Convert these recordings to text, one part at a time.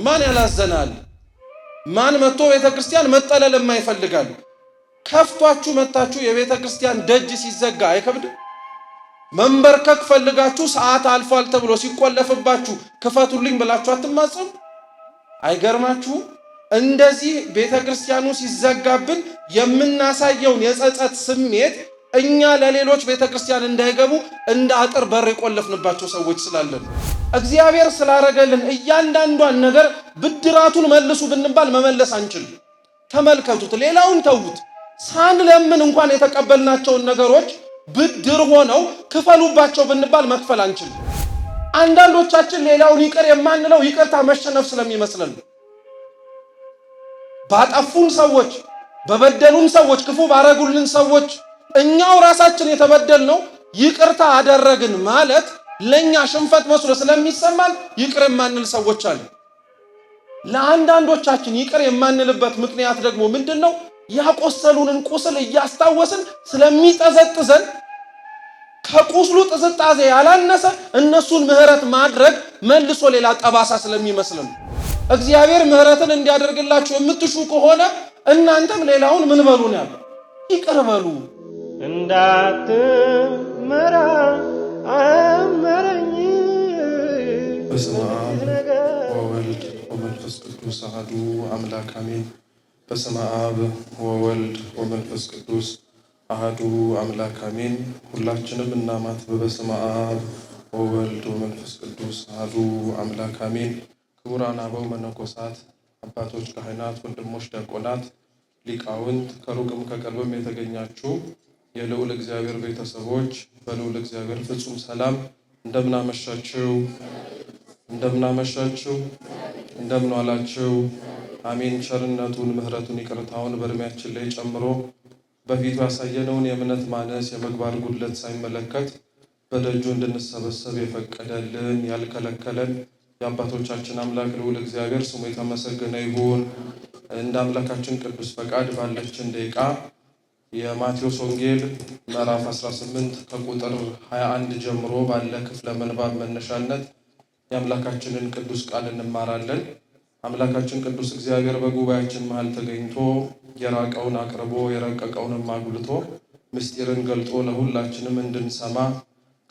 ማን ያላዘናል? ማን መጥቶ ቤተክርስቲያን መጠለል የማይፈልጋል? ከፍቷችሁ መጣችሁ የቤተክርስቲያን ደጅ ሲዘጋ አይከብድም? መንበርከክ ፈልጋችሁ ሰዓት አልፏል ተብሎ ሲቆለፍባችሁ ክፈቱልኝ ብላችሁ አትማጸኑ? አይገርማችሁም? እንደዚህ ቤተክርስቲያኑ ሲዘጋብን የምናሳየውን የጸጸት ስሜት እኛ ለሌሎች ቤተክርስቲያን እንዳይገቡ እንደ አጥር በር የቆለፍንባቸው ሰዎች ስላለን እግዚአብሔር ስላረገልን እያንዳንዷን ነገር ብድራቱን መልሱ ብንባል መመለስ አንችልም። ተመልከቱት፣ ሌላውን ተውት። ሳንለምን እንኳን የተቀበልናቸውን ነገሮች ብድር ሆነው ክፈሉባቸው ብንባል መክፈል አንችልም። አንዳንዶቻችን ሌላውን ይቅር የማንለው ይቅርታ መሸነፍ ስለሚመስለን ባጠፉን ሰዎች፣ በበደሉን ሰዎች፣ ክፉ ባረጉልን ሰዎች እኛው ራሳችን የተበደልነው ይቅርታ አደረግን ማለት ለኛ ሽንፈት መስሎ ስለሚሰማን ይቅር የማንል ሰዎች አሉ። ለአንዳንዶቻችን ይቅር የማንልበት ምክንያት ደግሞ ምንድነው? ያቆሰሉንን ቁስል እያስታወስን ስለሚጠዘጥዘን ከቁስሉ ጥዝጣዜ ያላነሰ እነሱን ምህረት ማድረግ መልሶ ሌላ ጠባሳ ስለሚመስልን እግዚአብሔር ምህረትን እንዲያደርግላችሁ የምትሹ ከሆነ እናንተም ሌላውን ምን በሉ ነው ያለው? ይቅር በሉ። እንዳትመራ አመረኝ። በስመ አብ ወወልድ ወመንፈስ ቅዱስ አሐዱ አምላክ አሜን። በስመ አብ ወወልድ ወመንፈስ ቅዱስ አሐዱ አምላክ አሜን። ሁላችንም እናማት በስመ አብ ወወልድ ወመንፈስ ቅዱስ አሐዱ አምላክ አሜን። ክቡራን አበው መነኮሳት፣ አባቶች ካህናት፣ ወንድሞች ዲያቆናት፣ ሊቃውንት፣ ከሩቅም ከቅርብም የተገኛችሁ የልዑል እግዚአብሔር ቤተሰቦች በልዑል እግዚአብሔር ፍጹም ሰላም እንደምን አመሻችሁ? እንደምን ዋላችሁ? አሜን። ቸርነቱን ምሕረቱን ይቅርታውን በእድሜያችን ላይ ጨምሮ በፊቱ ያሳየነውን የእምነት ማነስ የምግባር ጉድለት ሳይመለከት በደጁ እንድንሰበሰብ የፈቀደልን ያልከለከለን የአባቶቻችን አምላክ ልዑል እግዚአብሔር ስሙ የተመሰገነ ይሁን። እንደ አምላካችን ቅዱስ ፈቃድ ባለችን ደቂቃ የማቴዎስ ወንጌል ምዕራፍ 18 ከቁጥር 21 ጀምሮ ባለ ክፍለ ምንባብ መነሻነት የአምላካችንን ቅዱስ ቃል እንማራለን። አምላካችን ቅዱስ እግዚአብሔር በጉባኤያችን መሃል ተገኝቶ የራቀውን አቅርቦ የረቀቀውንም አጉልቶ ምስጢርን ገልጦ ለሁላችንም እንድንሰማ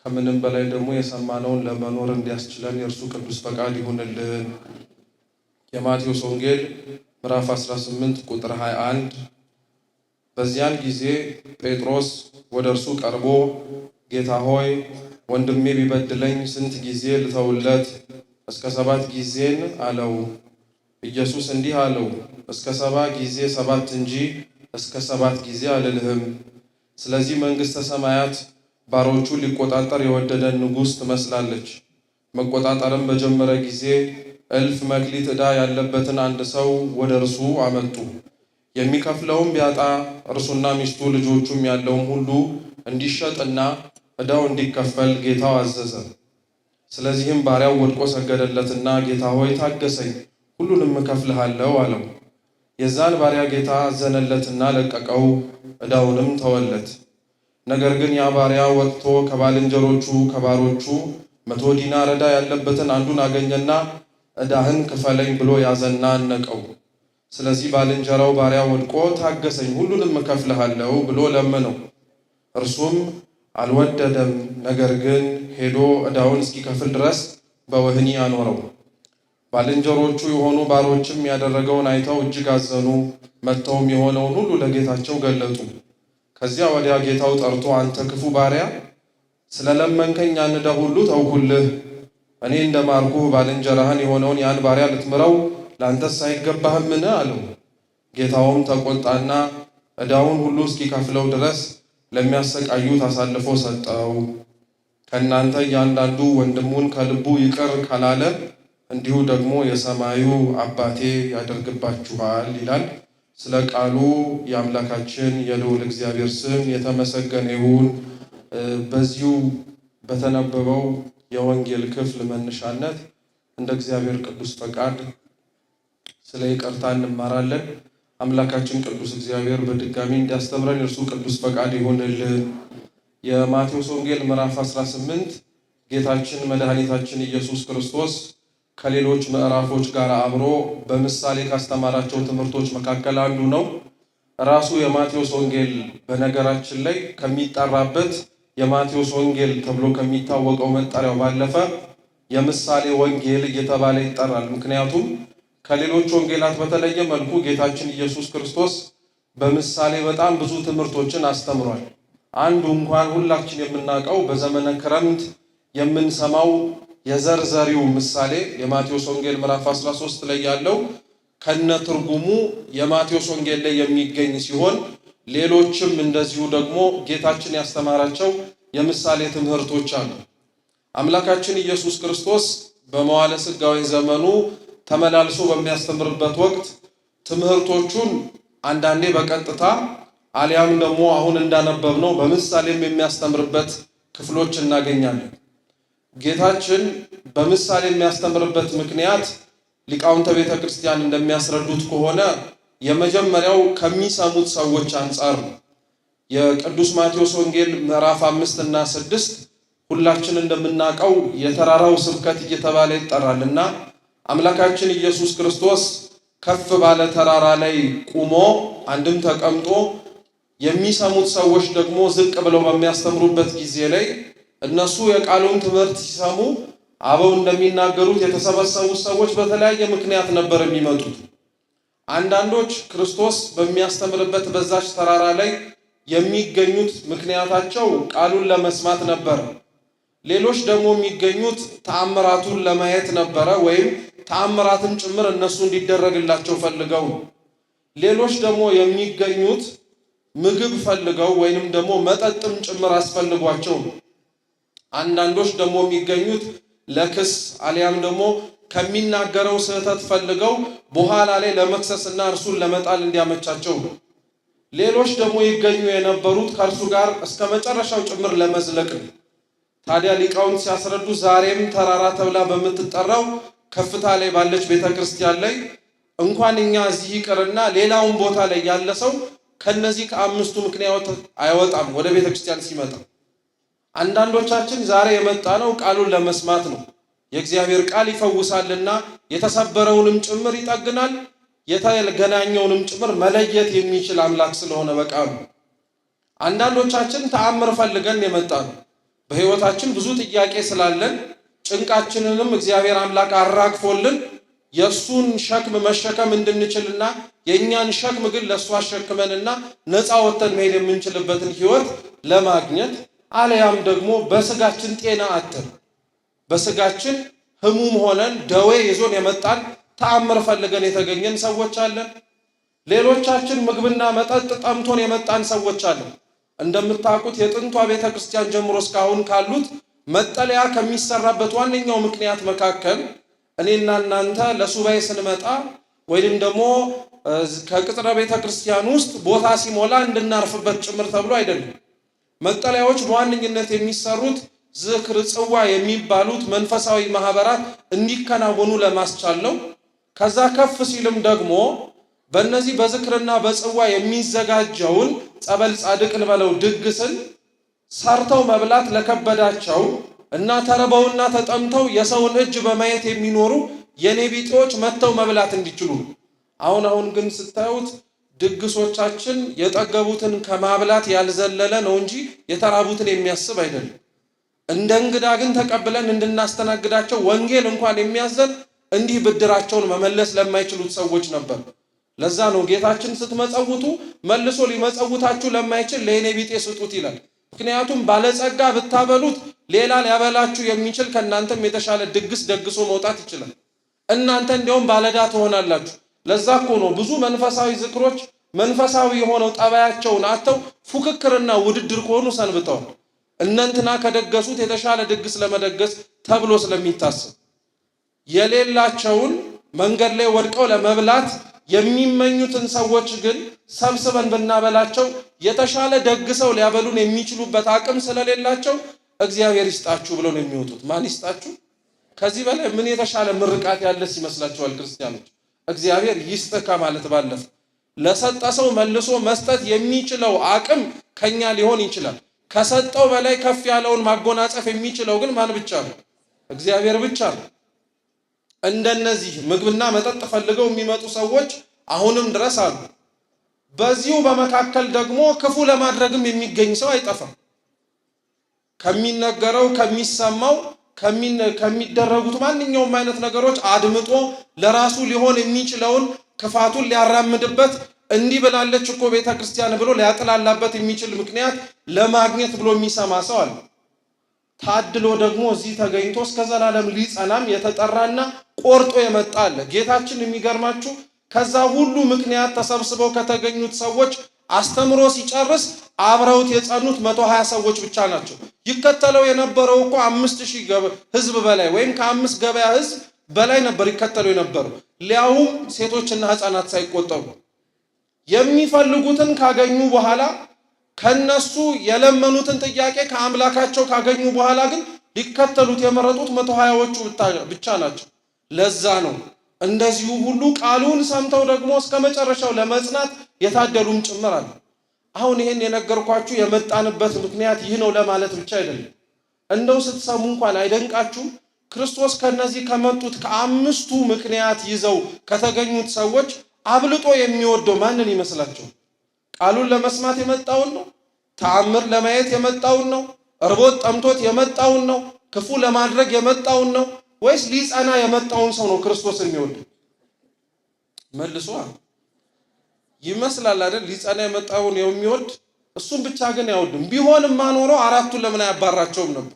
ከምንም በላይ ደግሞ የሰማነውን ለመኖር እንዲያስችለን የእርሱ ቅዱስ ፈቃድ ይሁንልን። የማቴዎስ ወንጌል ምዕራፍ 18 ቁጥር 21 በዚያን ጊዜ ጴጥሮስ ወደ እርሱ ቀርቦ ጌታ ሆይ ወንድሜ ቢበድለኝ ስንት ጊዜ ልተውለት? እስከ 7 ጊዜን አለው። ኢየሱስ እንዲህ አለው፣ እስከ 7 ጊዜ 7 እንጂ እስከ 7 ጊዜ አልልህም። ስለዚህ መንግሥተ ሰማያት ባሮቹን ሊቆጣጠር የወደደን ንጉሥ ትመስላለች። መቆጣጠርም በጀመረ ጊዜ 1000 መክሊት ዕዳ ያለበትን አንድ ሰው ወደ እርሱ አመጡ። የሚከፍለውም ቢያጣ እርሱና ሚስቱ ልጆቹም ያለውም ሁሉ እንዲሸጥና ዕዳው እንዲከፈል ጌታው አዘዘ። ስለዚህም ባሪያው ወድቆ ሰገደለትና ጌታ ሆይ ታገሰኝ፣ ሁሉንም እከፍልሃለሁ አለው። የዛን ባሪያ ጌታ አዘነለትና ለቀቀው፣ ዕዳውንም ተወለት። ነገር ግን ያ ባሪያ ወጥቶ ከባልንጀሮቹ ከባሮቹ 100 ዲናር ዕዳ ያለበትን አንዱን አገኘና ዕዳህን ክፈለኝ ብሎ ያዘና አነቀው። ስለዚህ ባልንጀራው ባሪያ ወድቆ ታገሰኝ፣ ሁሉንም እከፍልሃለሁ ብሎ ለመነው። እርሱም አልወደደም። ነገር ግን ሄዶ ዕዳውን እስኪከፍል ድረስ በወህኒ አኖረው። ባልንጀሮቹ የሆኑ ባሮችም ያደረገውን አይተው እጅግ አዘኑ። መጥተውም የሆነውን ሁሉ ለጌታቸው ገለጡ። ከዚያ ወዲያ ጌታው ጠርቶ አንተ ክፉ ባሪያ፣ ስለለመንከኝ ያን ዕዳ ሁሉ ተውሁልህ። እኔ እንደማርኩህ ባልንጀራህን የሆነውን ያን ባሪያ ልትምረው ለአንተስ አይገባህምን? አለው። ጌታውም ተቆጣና ዕዳውን ሁሉ እስኪከፍለው ድረስ ለሚያሰቃዩት አሳልፎ ሰጠው። ከእናንተ እያንዳንዱ ወንድሙን ከልቡ ይቅር ካላለ እንዲሁ ደግሞ የሰማዩ አባቴ ያደርግባችኋል ይላል። ስለ ቃሉ የአምላካችን የልዑል እግዚአብሔር ስም የተመሰገነ ይሁን። በዚሁ በተነበበው የወንጌል ክፍል መነሻነት እንደ እግዚአብሔር ቅዱስ ፈቃድ ስለ ይቅርታ እንማራለን። አምላካችን ቅዱስ እግዚአብሔር በድጋሚ እንዲያስተምረን የእርሱ ቅዱስ ፈቃድ ይሁንልን። የማቴዎስ ወንጌል ምዕራፍ 18 ጌታችን መድኃኒታችን ኢየሱስ ክርስቶስ ከሌሎች ምዕራፎች ጋር አብሮ በምሳሌ ካስተማራቸው ትምህርቶች መካከል አንዱ ነው። ራሱ የማቴዎስ ወንጌል በነገራችን ላይ ከሚጠራበት የማቴዎስ ወንጌል ተብሎ ከሚታወቀው መጠሪያው ባለፈ የምሳሌ ወንጌል እየተባለ ይጠራል። ምክንያቱም ከሌሎች ወንጌላት በተለየ መልኩ ጌታችን ኢየሱስ ክርስቶስ በምሳሌ በጣም ብዙ ትምህርቶችን አስተምሯል። አንዱ እንኳን ሁላችን የምናውቀው በዘመነ ክረምት የምንሰማው የዘር ዘሪው ምሳሌ የማቴዎስ ወንጌል ምዕራፍ 13 ላይ ያለው ከነ ትርጉሙ የማቴዎስ ወንጌል ላይ የሚገኝ ሲሆን ሌሎችም እንደዚሁ ደግሞ ጌታችን ያስተማራቸው የምሳሌ ትምህርቶች አሉ። አምላካችን ኢየሱስ ክርስቶስ በመዋዕለ ሥጋዌ ዘመኑ ተመላልሶ በሚያስተምርበት ወቅት ትምህርቶቹን አንዳንዴ በቀጥታ አሊያም ደግሞ አሁን እንዳነበብነው በምሳሌም የሚያስተምርበት ክፍሎች እናገኛለን። ጌታችን በምሳሌ የሚያስተምርበት ምክንያት ሊቃውንተ ቤተ ክርስቲያን እንደሚያስረዱት ከሆነ የመጀመሪያው ከሚሰሙት ሰዎች አንጻር ነው። የቅዱስ ማቴዎስ ወንጌል ምዕራፍ 5 እና 6 ሁላችን እንደምናውቀው የተራራው ስብከት እየተባለ ይጠራልና አምላካችን ኢየሱስ ክርስቶስ ከፍ ባለ ተራራ ላይ ቆሞ አንድም ተቀምጦ የሚሰሙት ሰዎች ደግሞ ዝቅ ብለው በሚያስተምሩበት ጊዜ ላይ እነሱ የቃሉን ትምህርት ሲሰሙ አበው እንደሚናገሩት የተሰበሰቡት ሰዎች በተለያየ ምክንያት ነበር የሚመጡት። አንዳንዶች ክርስቶስ በሚያስተምርበት በዛች ተራራ ላይ የሚገኙት ምክንያታቸው ቃሉን ለመስማት ነበር። ሌሎች ደግሞ የሚገኙት ተአምራቱን ለማየት ነበረ፣ ወይም ተአምራትን ጭምር እነሱ እንዲደረግላቸው ፈልገው። ሌሎች ደግሞ የሚገኙት ምግብ ፈልገው ወይንም ደግሞ መጠጥም ጭምር አስፈልጓቸው። አንዳንዶች ደግሞ የሚገኙት ለክስ አሊያም ደግሞ ከሚናገረው ስህተት ፈልገው በኋላ ላይ ለመክሰስና እርሱን ለመጣል እንዲያመቻቸው። ሌሎች ደግሞ ይገኙ የነበሩት ከእርሱ ጋር እስከ መጨረሻው ጭምር ለመዝለቅ ነው። ታዲያ ሊቃውንት ሲያስረዱ ዛሬም ተራራ ተብላ በምትጠራው ከፍታ ላይ ባለች ቤተ ክርስቲያን ላይ እንኳን እኛ እዚህ ይቅርና ሌላውን ቦታ ላይ ያለ ሰው ከነዚህ ከአምስቱ ምክንያት አይወጣም ወደ ቤተ ክርስቲያን ሲመጣ። አንዳንዶቻችን ዛሬ የመጣ ነው ቃሉን ለመስማት ነው። የእግዚአብሔር ቃል ይፈውሳልና የተሰበረውንም ጭምር ይጠግናል፣ የተገናኘውንም ጭምር መለየት የሚችል አምላክ ስለሆነ በቃሉ። አንዳንዶቻችን ተአምር ፈልገን የመጣ ነው። በሕይወታችን ብዙ ጥያቄ ስላለን ጭንቃችንንም እግዚአብሔር አምላክ አራግፎልን የእሱን ሸክም መሸከም እንድንችልና የእኛን ሸክም ግን ለእሱ አሸክመንና ነፃ ወጥተን መሄድ የምንችልበትን ሕይወት ለማግኘት አለያም ደግሞ በስጋችን ጤና አጥተን በስጋችን ሕሙም ሆነን ደዌ ይዞን የመጣን ተአምር ፈልገን የተገኘን ሰዎች አለን። ሌሎቻችን ምግብና መጠጥ ጠምቶን የመጣን ሰዎች አለን። እንደምታውቁት የጥንቷ ቤተ ክርስቲያን ጀምሮ እስካሁን ካሉት መጠለያ ከሚሰራበት ዋነኛው ምክንያት መካከል እኔና እናንተ ለሱባኤ ስንመጣ ወይም ደግሞ ከቅጥረ ቤተ ክርስቲያን ውስጥ ቦታ ሲሞላ እንድናርፍበት ጭምር ተብሎ አይደለም። መጠለያዎች በዋነኝነት የሚሰሩት ዝክር፣ ጽዋ የሚባሉት መንፈሳዊ ማህበራት እንዲከናወኑ ለማስቻል ነው። ከዛ ከፍ ሲልም ደግሞ በእነዚህ በዝክርና በጽዋ የሚዘጋጀውን ጸበል ጻድቅ እንበለው ድግስን ሰርተው መብላት ለከበዳቸው እና ተርበውና ተጠምተው የሰውን እጅ በማየት የሚኖሩ የኔ ቢጤዎች መጥተው መብላት እንዲችሉ። አሁን ግን ስታዩት ድግሶቻችን የጠገቡትን ከማብላት ያልዘለለ ነው እንጂ የተራቡትን የሚያስብ አይደለም። እንደ እንግዳ ግን ተቀብለን እንድናስተናግዳቸው ወንጌል እንኳን የሚያዘን እንዲህ ብድራቸውን መመለስ ለማይችሉት ሰዎች ነበር። ለዛ ነው ጌታችን ስትመጸውቱ መልሶ ሊመጸውታችሁ ለማይችል ለኔ ቢጤ ስጡት ይላል። ምክንያቱም ባለጸጋ ብታበሉት ሌላ ሊያበላችሁ የሚችል ከእናንተም የተሻለ ድግስ ደግሶ መውጣት ይችላል። እናንተ እንዲያውም ባለዳ ትሆናላችሁ። ለዛ እኮ ነው ብዙ መንፈሳዊ ዝክሮች መንፈሳዊ የሆነው ጠባያቸውን አጥተው ፉክክርና ውድድር ከሆኑ ሰንብተዋል። እነንትና ከደገሱት የተሻለ ድግስ ለመደገስ ተብሎ ስለሚታሰብ የሌላቸውን መንገድ ላይ ወድቀው ለመብላት የሚመኙትን ሰዎች ግን ሰብስበን ብናበላቸው የተሻለ ደግሰው ሊያበሉን የሚችሉበት አቅም ስለሌላቸው እግዚአብሔር ይስጣችሁ ብለው ነው የሚወጡት። ማን ይስጣችሁ? ከዚህ በላይ ምን የተሻለ ምርቃት ያለስ ይመስላችኋል ክርስቲያኖች? እግዚአብሔር ይስጥህ ከማለት ባለፈ ለሰጠ ሰው መልሶ መስጠት የሚችለው አቅም ከኛ ሊሆን ይችላል። ከሰጠው በላይ ከፍ ያለውን ማጎናጸፍ የሚችለው ግን ማን ብቻ ነው? እግዚአብሔር ብቻ ነው። እንደነዚህ ምግብና መጠጥ ፈልገው የሚመጡ ሰዎች አሁንም ድረስ አሉ። በዚሁ በመካከል ደግሞ ክፉ ለማድረግም የሚገኝ ሰው አይጠፋም። ከሚነገረው ከሚሰማው ከሚደረጉት ማንኛውም አይነት ነገሮች አድምጦ ለራሱ ሊሆን የሚችለውን ክፋቱን ሊያራምድበት እንዲህ ብላለች እኮ ቤተክርስቲያን ብሎ ሊያጥላላበት የሚችል ምክንያት ለማግኘት ብሎ የሚሰማ ሰው አለ። ታድሎ ደግሞ እዚህ ተገኝቶ እስከ ዘላለም ሊጸናም የተጠራና ቆርጦ የመጣ አለ። ጌታችን የሚገርማችሁ ከዛ ሁሉ ምክንያት ተሰብስበው ከተገኙት ሰዎች አስተምሮ ሲጨርስ አብረውት የጸኑት 120 ሰዎች ብቻ ናቸው። ይከተለው የነበረው እኮ 5000 ህዝብ በላይ ወይም ከ5 ገበያ ህዝብ በላይ ነበር ይከተለው የነበረው፣ ሊያውም ሴቶችና ህፃናት ሳይቆጠሩ። የሚፈልጉትን ካገኙ በኋላ ከነሱ የለመኑትን ጥያቄ ከአምላካቸው ካገኙ በኋላ ግን ሊከተሉት የመረጡት 120ዎቹ ብቻ ናቸው። ለዛ ነው እንደዚሁ ሁሉ ቃሉን ሰምተው ደግሞ እስከ መጨረሻው ለመጽናት የታደሉም ጭምር አለ። አሁን ይሄን የነገርኳችሁ የመጣንበት ምክንያት ይህ ነው ለማለት ብቻ አይደለም። እንደው ስትሰሙ እንኳን አይደንቃችሁም? ክርስቶስ ከነዚህ ከመጡት ከ5ቱ ምክንያት ይዘው ከተገኙት ሰዎች አብልጦ የሚወደው ማንን ይመስላችሁ? ቃሉን ለመስማት የመጣውን ነው? ተአምር ለማየት የመጣውን ነው? እርቦት ጠምቶት የመጣውን ነው? ክፉ ለማድረግ የመጣውን ነው? ወይስ ሊጸና የመጣውን ሰው ነው ክርስቶስ የሚወደው? መልሶ ይመስላል አይደል? ሊጸና የመጣውን የሚወድ እሱም ብቻ ግን አይወድም። ቢሆንማ ኖሮ አራቱን ለምን አያባራቸውም ነበር?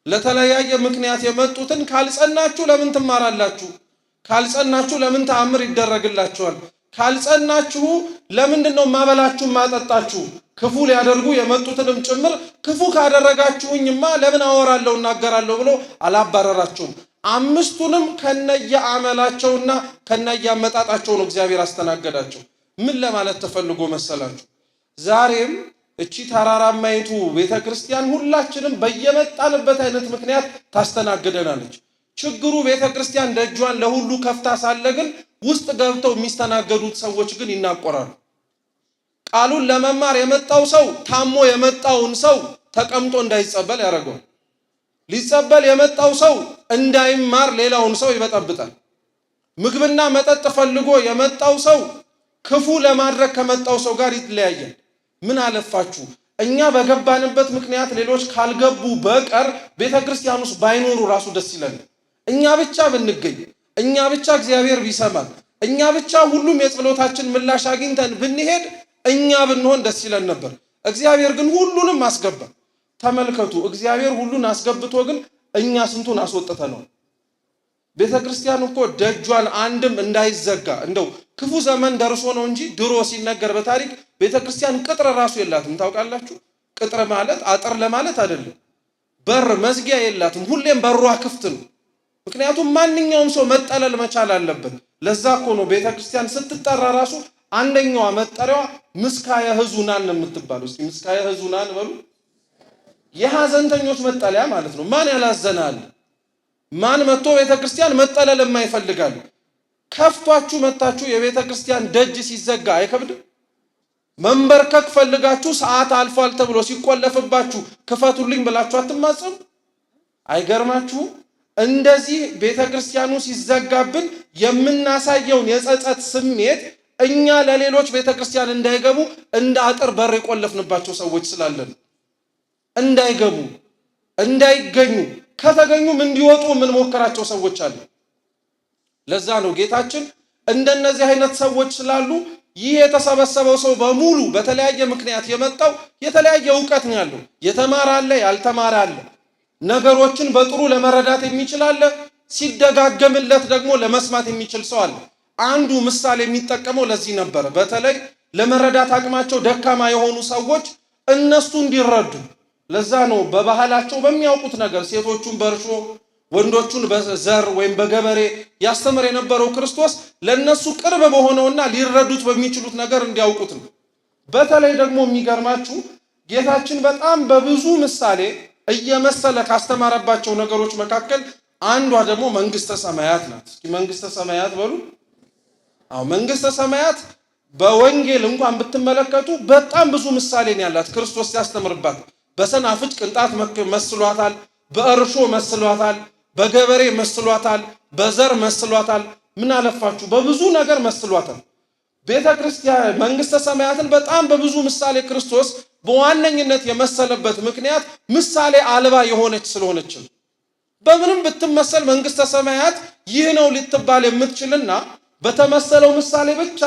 ለተለያየ ምክንያት የመጡትን ካልጸናችሁ ለምን ትማራላችሁ? ካልጸናችሁ ለምን ተአምር ይደረግላችኋል? ካልጸናችሁ ለምንድን ነው ማበላችሁ ማጠጣችሁ? ክፉ ሊያደርጉ የመጡትንም ጭምር ክፉ ካደረጋችሁኝማ ለምን አወራለሁ እናገራለሁ ብሎ አላባረራቸውም። 5ቱንም ከነየአመላቸውና ከነየአመጣጣቸው ነው እግዚአብሔር አስተናገዳቸው። ምን ለማለት ተፈልጎ መሰላችሁ? ዛሬም እቺ ተራራማይቱ ቤተክርስቲያን ሁላችንም በየመጣንበት አይነት ምክንያት ታስተናግደናለች። ችግሩ ቤተክርስቲያን ደጇን ለሁሉ ከፍታ ሳለ ግን ውስጥ ገብተው የሚስተናገዱት ሰዎች ግን ይናቆራሉ። ቃሉን ለመማር የመጣው ሰው ታሞ የመጣውን ሰው ተቀምጦ እንዳይጸበል ያደርገዋል። ሊጸበል የመጣው ሰው እንዳይማር ሌላውን ሰው ይበጠብጣል። ምግብና መጠጥ ፈልጎ የመጣው ሰው ክፉ ለማድረግ ከመጣው ሰው ጋር ይለያያል። ምን አለፋችሁ እኛ በገባንበት ምክንያት ሌሎች ካልገቡ በቀር ቤተክርስቲያን ውስጥ ባይኖሩ ራሱ ደስ ይላል። እኛ ብቻ ብንገኝ፣ እኛ ብቻ እግዚአብሔር ቢሰማን፣ እኛ ብቻ ሁሉም የጸሎታችን ምላሽ አግኝተን ብንሄድ እኛ ብንሆን ደስ ይለን ነበር። እግዚአብሔር ግን ሁሉንም አስገባ። ተመልከቱ፣ እግዚአብሔር ሁሉን አስገብቶ ግን እኛ ስንቱን አስወጥተነው። ቤተክርስቲያን እኮ ደጇን አንድም እንዳይዘጋ እንደው ክፉ ዘመን ደርሶ ነው እንጂ ድሮ ሲነገር በታሪክ ቤተክርስቲያን ቅጥር ራሱ የላትም። ታውቃላችሁ? ቅጥር ማለት አጥር ለማለት አይደለም። በር መዝጊያ የላትም። ሁሌም በሯ ክፍት ነው። ምክንያቱም ማንኛውም ሰው መጠለል መቻል አለበት። ለዛ እኮ ነው ቤተክርስቲያን ስትጠራ ራሱ አንደኛዋ መጠሪያዋ ምስካየ ሕዙናን ነው የምትባለው። እስኪ ምስካየ ሕዙናን በሉ። የሐዘንተኞች መጠለያ ማለት ነው። ማን ያላዘናል? ማን መጥቶ ቤተክርስቲያን መጠለል የማይፈልጋል? ከፍቷችሁ መጣችሁ የቤተክርስቲያን ደጅ ሲዘጋ አይከብድም? መንበርከክ ፈልጋችሁ ሰዓት አልፏል ተብሎ ሲቆለፍባችሁ ክፈቱልኝ ብላችሁ አትማጸኑ? አይገርማችሁም? እንደዚህ ቤተክርስቲያኑ ሲዘጋብን የምናሳየውን የጸጸት ስሜት እኛ ለሌሎች ቤተክርስቲያን እንዳይገቡ እንደ አጥር በር የቆለፍንባቸው ሰዎች ስላለን እንዳይገቡ እንዳይገኙ ከተገኙም እንዲወጡ የምንሞክራቸው ሰዎች አሉ። ለዛ ነው ጌታችን እንደነዚህ አይነት ሰዎች ስላሉ ይህ የተሰበሰበው ሰው በሙሉ በተለያየ ምክንያት የመጣው የተለያየ ዕውቀት ነው ያለው። የተማረ አለ፣ ያልተማረ አለ። ነገሮችን በጥሩ ለመረዳት የሚችል አለ፣ ሲደጋገምለት ደግሞ ለመስማት የሚችል ሰው አለ። አንዱ ምሳሌ የሚጠቀመው ለዚህ ነበር። በተለይ ለመረዳት አቅማቸው ደካማ የሆኑ ሰዎች እነሱ እንዲረዱ። ለዛ ነው በባህላቸው በሚያውቁት ነገር ሴቶቹን በእርሾ ወንዶቹን በዘር ወይም በገበሬ ያስተምር የነበረው ክርስቶስ ለነሱ ቅርብ በሆነውና ሊረዱት በሚችሉት ነገር እንዲያውቁት ነው። በተለይ ደግሞ የሚገርማችሁ ጌታችን በጣም በብዙ ምሳሌ እየመሰለ ካስተማረባቸው ነገሮች መካከል አንዷ ደግሞ መንግስተ ሰማያት ናት። እስኪ መንግስተ ሰማያት በሉ። አዎ መንግስተ ሰማያት በወንጌል እንኳን ብትመለከቱ በጣም ብዙ ምሳሌ ነው ያላት ክርስቶስ ሲያስተምርባት። በሰናፍጭ ቅንጣት መስሏታል፣ በእርሾ መስሏታል፣ በገበሬ መስሏታል፣ በዘር መስሏታል። ምን አለፋችሁ በብዙ ነገር መስሏታል። ቤተክርስቲያን መንግስተ ሰማያትን በጣም በብዙ ምሳሌ ክርስቶስ በዋነኝነት የመሰለበት ምክንያት ምሳሌ አልባ የሆነች ስለሆነች ነው። በምንም ብትመሰል መንግስተ ሰማያት ይህ ነው ልትባል የምትችልና በተመሰለው ምሳሌ ብቻ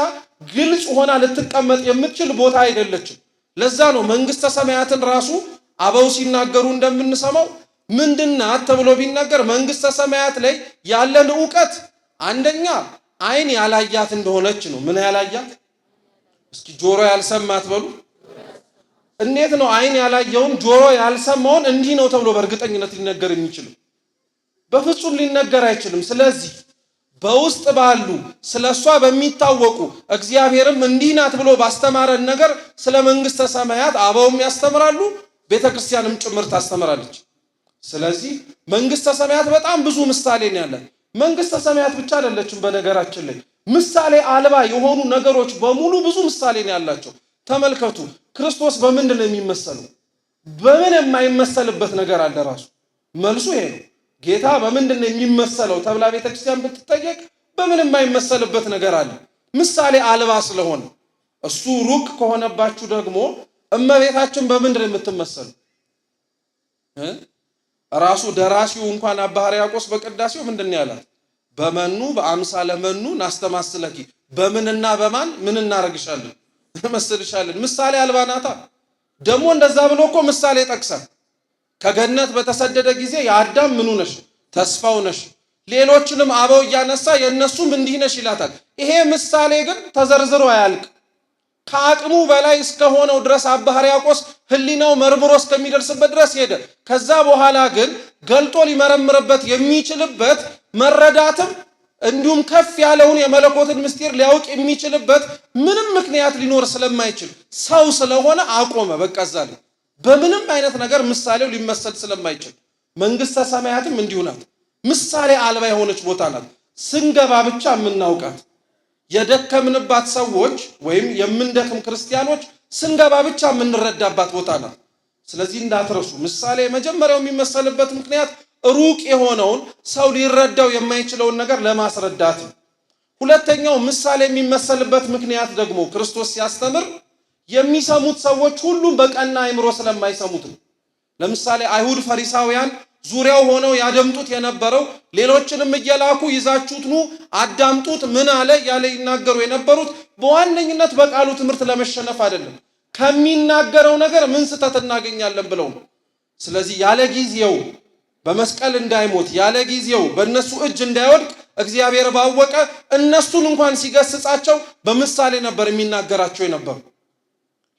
ግልጽ ሆና ልትቀመጥ የምትችል ቦታ አይደለችም። ለዛ ነው መንግስተ ሰማያትን ራሱ አበው ሲናገሩ እንደምንሰማው ምንድናት ተብሎ ቢናገር መንግስተ ሰማያት ላይ ያለን ዕውቀት አንደኛ አይን ያላያት እንደሆነች ነው። ምን ያላያት? እስኪ ጆሮ ያልሰማት በሉ። እንዴት ነው አይን ያላየውን ጆሮ ያልሰማውን እንዲህ ነው ተብሎ በእርግጠኝነት ሊነገር የሚችለው? በፍጹም ሊነገር አይችልም። ስለዚህ በውስጥ ባሉ ስለሷ በሚታወቁ እግዚአብሔርም እንዲህ ናት ብሎ ባስተማረን ነገር ስለ መንግስተ ሰማያት አበውም ያስተምራሉ፣ ቤተክርስቲያንም ጭምር ታስተምራለች። ስለዚህ መንግስተ ሰማያት በጣም ብዙ ምሳሌ ነው ያለን። መንግስተ ሰማያት ብቻ አይደለችም። በነገራችን ላይ ምሳሌ አልባ የሆኑ ነገሮች በሙሉ ብዙ ምሳሌ ነው ያላቸው። ተመልከቱ፣ ክርስቶስ በምንድን ነው የሚመሰለው? በምን የማይመሰልበት ነገር አለ? ራሱ መልሱ ይሄ ነው። ጌታ በምንድን ነው የሚመሰለው ተብላ ቤተክርስቲያን ብትጠየቅ በምን የማይመሰልበት ነገር አለ? ምሳሌ አልባ ስለሆነ። እሱ ሩቅ ከሆነባችሁ ደግሞ እመቤታችን በምንድን ነው የምትመሰለው? ራሱ ደራሲው እንኳን አባ ሕርያቆስ በቅዳሴው ምንድን ነው ያላት? በመኑ በአምሳለ መኑ ናስተማስለኪ፣ በምንና በማን ምን እናረግሻለን መስልሻለን። ምሳሌ አልባ ናታ። ደግሞ እንደዛ ብሎ እኮ ምሳሌ ጠቅሳል። ከገነት በተሰደደ ጊዜ የአዳም ምኑ ነሽ? ተስፋው ነሽ። ሌሎችንም አበው እያነሳ የእነሱም እንዲህ ነሽ ይላታል። ይሄ ምሳሌ ግን ተዘርዝሮ አያልቅ። ከአቅሙ በላይ እስከሆነው ድረስ አባ ሕርያቆስ ህሊናው መርምሮ እስከሚደርስበት ድረስ ሄደ። ከዛ በኋላ ግን ገልጦ ሊመረምርበት የሚችልበት መረዳትም እንዲሁም ከፍ ያለውን የመለኮትን ምስጢር ሊያውቅ የሚችልበት ምንም ምክንያት ሊኖር ስለማይችል ሰው ስለሆነ አቆመ። በቃ እዛ ላይ በምንም አይነት ነገር ምሳሌው ሊመሰል ስለማይችል መንግስተ ሰማያትም እንዲሁ ናት። ምሳሌ አልባ የሆነች ቦታ ናት። ስንገባ ብቻ የምናውቃት የደከምንባት ሰዎች ወይም የምንደክም ክርስቲያኖች ስንገባ ብቻ የምንረዳባት ቦታ ናት። ስለዚህ እንዳትረሱ፣ ምሳሌ መጀመሪያው የሚመሰልበት ምክንያት ሩቅ የሆነውን ሰው ሊረዳው የማይችለውን ነገር ለማስረዳት ነው። ሁለተኛው ምሳሌ የሚመሰልበት ምክንያት ደግሞ ክርስቶስ ሲያስተምር የሚሰሙት ሰዎች ሁሉም በቀና አእምሮ ስለማይሰሙት ነው። ለምሳሌ አይሁድ ፈሪሳውያን ዙሪያው ሆነው ያደምጡት የነበረው ሌሎችንም እየላኩ ይዛችሁት ኑ አዳምጡት ምን አለ ያለ ይናገሩ የነበሩት በዋነኝነት በቃሉ ትምህርት ለመሸነፍ አይደለም፣ ከሚናገረው ነገር ምን ስተት እናገኛለን ብለው ነው። ስለዚህ ያለ ጊዜው በመስቀል እንዳይሞት ያለ ጊዜው በእነሱ እጅ እንዳይወድቅ እግዚአብሔር ባወቀ እነሱን እንኳን ሲገስጻቸው በምሳሌ ነበር የሚናገራቸው የነበሩ።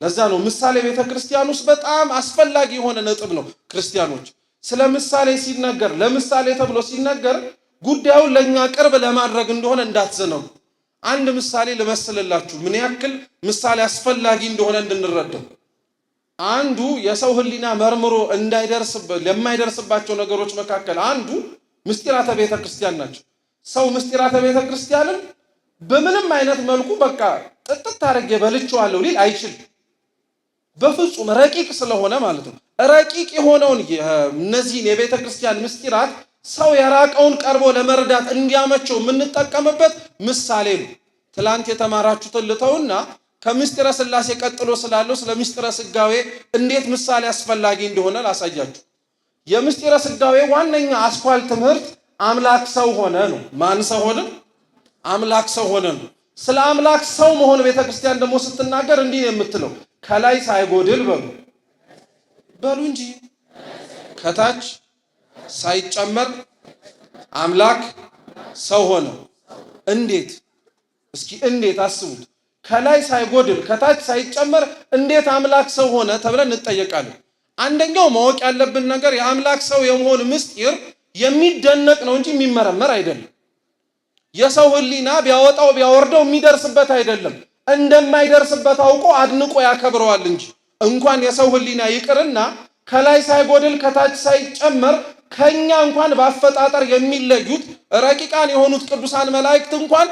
ለዛ ነው ምሳሌ ቤተክርስቲያን ውስጥ በጣም አስፈላጊ የሆነ ነጥብ ነው። ክርስቲያኖች ስለ ምሳሌ ሲነገር ለምሳሌ ተብሎ ሲነገር ጉዳዩን ለኛ ቅርብ ለማድረግ እንደሆነ እንዳትዘነጉ። አንድ ምሳሌ ልመስልላችሁ ምን ያክል ምሳሌ አስፈላጊ እንደሆነ እንድንረዳው። አንዱ የሰው ህሊና መርምሮ ለማይደርስባቸው ነገሮች መካከል አንዱ ምስጢራተ ቤተክርስቲያን ናቸው። ሰው ምስጢራተ ቤተክርስቲያንን በምንም አይነት መልኩ በቃ ጥጥት አድርጌ በልቼዋለሁ ሊል አይችልም። በፍጹም ረቂቅ ስለሆነ ማለት ነው። ረቂቅ የሆነውን እነዚህን የቤተ ክርስቲያን ምስጢራት ሰው የራቀውን ቀርቦ ለመረዳት እንዲያመቸው የምንጠቀምበት ምሳሌ ነው። ትላንት የተማራችሁትን ልተውና ከምስጢረ ሥላሴ ቀጥሎ ስላለው ስለ ምስጢረ ሥጋዌ እንዴት ምሳሌ አስፈላጊ እንደሆነ ላሳያችሁ። የምስጢረ ሥጋዌ ዋነኛ አስኳል ትምህርት አምላክ ሰው ሆነ ነው። ማን ሰው ሆነ? አምላክ ሰው ሆነ ነው። ስለ አምላክ ሰው መሆን ቤተክርስቲያን ደግሞ ስትናገር እንዲህ ነው የምትለው፣ ከላይ ሳይጎድል በሉ እንጂ ከታች ሳይጨመር አምላክ ሰው ሆነ። እንዴት? እስኪ እንዴት አስቡት። ከላይ ሳይጎድል ከታች ሳይጨመር እንዴት አምላክ ሰው ሆነ ተብለን እንጠየቃለን። አንደኛው ማወቅ ያለብን ነገር የአምላክ ሰው የመሆን ምስጢር የሚደነቅ ነው እንጂ የሚመረመር አይደለም። የሰው ህሊና ቢያወጣው ቢያወርደው የሚደርስበት አይደለም። እንደማይደርስበት አውቆ አድንቆ ያከብረዋል እንጂ እንኳን የሰው ህሊና ይቅርና ከላይ ሳይጎድል ከታች ሳይጨመር ከኛ እንኳን በአፈጣጠር የሚለዩት ረቂቃን የሆኑት ቅዱሳን መላእክት እንኳን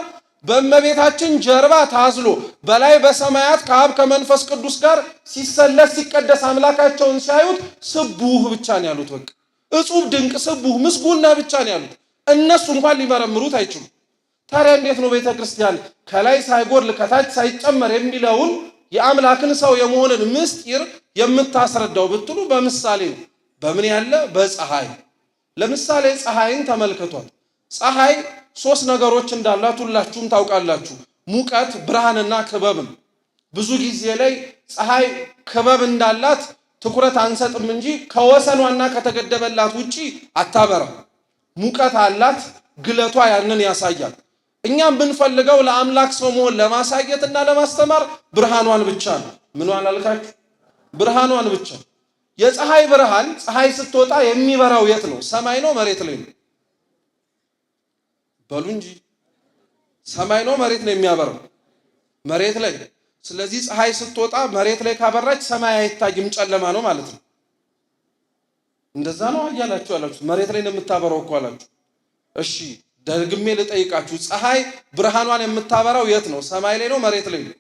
በእመቤታችን ጀርባ ታዝሎ በላይ በሰማያት ከአብ ከመንፈስ ቅዱስ ጋር ሲሰለስ ሲቀደስ አምላካቸውን ሲያዩት ስቡህ ብቻ ነው ያሉት። በቃ እጹብ ድንቅ ስቡህ ምስጉና ብቻ ነው ያሉት። እነሱ እንኳን ሊመረምሩት አይችሉም። ታዲያ እንዴት ነው ቤተክርስቲያን ከላይ ሳይጎድል ከታች ሳይጨመር የሚለውን የአምላክን ሰው የመሆንን ምስጢር የምታስረዳው ብትሉ በምሳሌ ነው። በምን ያለ? በፀሐይ። ለምሳሌ ፀሐይን ተመልከቷት። ፀሐይ ሶስት ነገሮች እንዳላት ሁላችሁም ታውቃላችሁ። ሙቀት፣ ብርሃንና ክበብ። ብዙ ጊዜ ላይ ፀሐይ ክበብ እንዳላት ትኩረት አንሰጥም እንጂ ከወሰኗና ከተገደበላት ውጪ አታበራም። ሙቀት አላት፣ ግለቷ ያንን ያሳያል። እኛም ብንፈልገው ለአምላክ ሰው መሆን ለማሳየትና ለማስተማር ብርሃኗን ብቻ ነው። ምኗን አልካችሁ? ብርሃኗን ብቻ። የፀሐይ ብርሃን ፀሐይ ስትወጣ የሚበራው የት ነው? ሰማይ ነው መሬት ላይ ነው? በሉ እንጂ ሰማይ ነው መሬት ነው የሚያበራው? መሬት ላይ። ስለዚህ ፀሐይ ስትወጣ መሬት ላይ ካበራች ሰማይ አይታይም፣ ጨለማ ነው ማለት ነው። እንደዛ ነው ያላችሁ። መሬት ላይ ነው የምታበራው እኮ አላችሁ። እሺ ደግሜ ልጠይቃችሁ፣ ፀሐይ ብርሃኗን የምታበራው የት ነው? ሰማይ ላይ ነው መሬት ላይ ነው?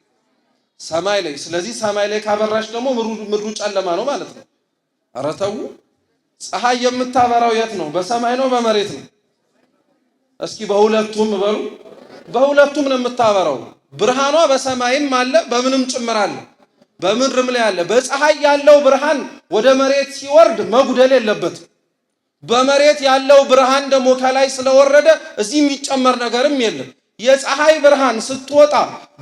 ሰማይ ላይ። ስለዚህ ሰማይ ላይ ካበራች ደግሞ ምድሩ ጨለማ ነው ማለት ነው። ኧረ ተው። ፀሐይ የምታበራው የት ነው? በሰማይ ነው በመሬት ነው? እስኪ በሁለቱም በሉ። በሁለቱም ነው የምታበራው። ብርሃኗ በሰማይም አለ በምንም ጭምር አለ፣ በምድርም ላይ አለ። በፀሐይ ያለው ብርሃን ወደ መሬት ሲወርድ መጉደል የለበትም። በመሬት ያለው ብርሃን ደግሞ ከላይ ስለወረደ እዚህ የሚጨመር ነገርም የለም። የፀሐይ ብርሃን ስትወጣ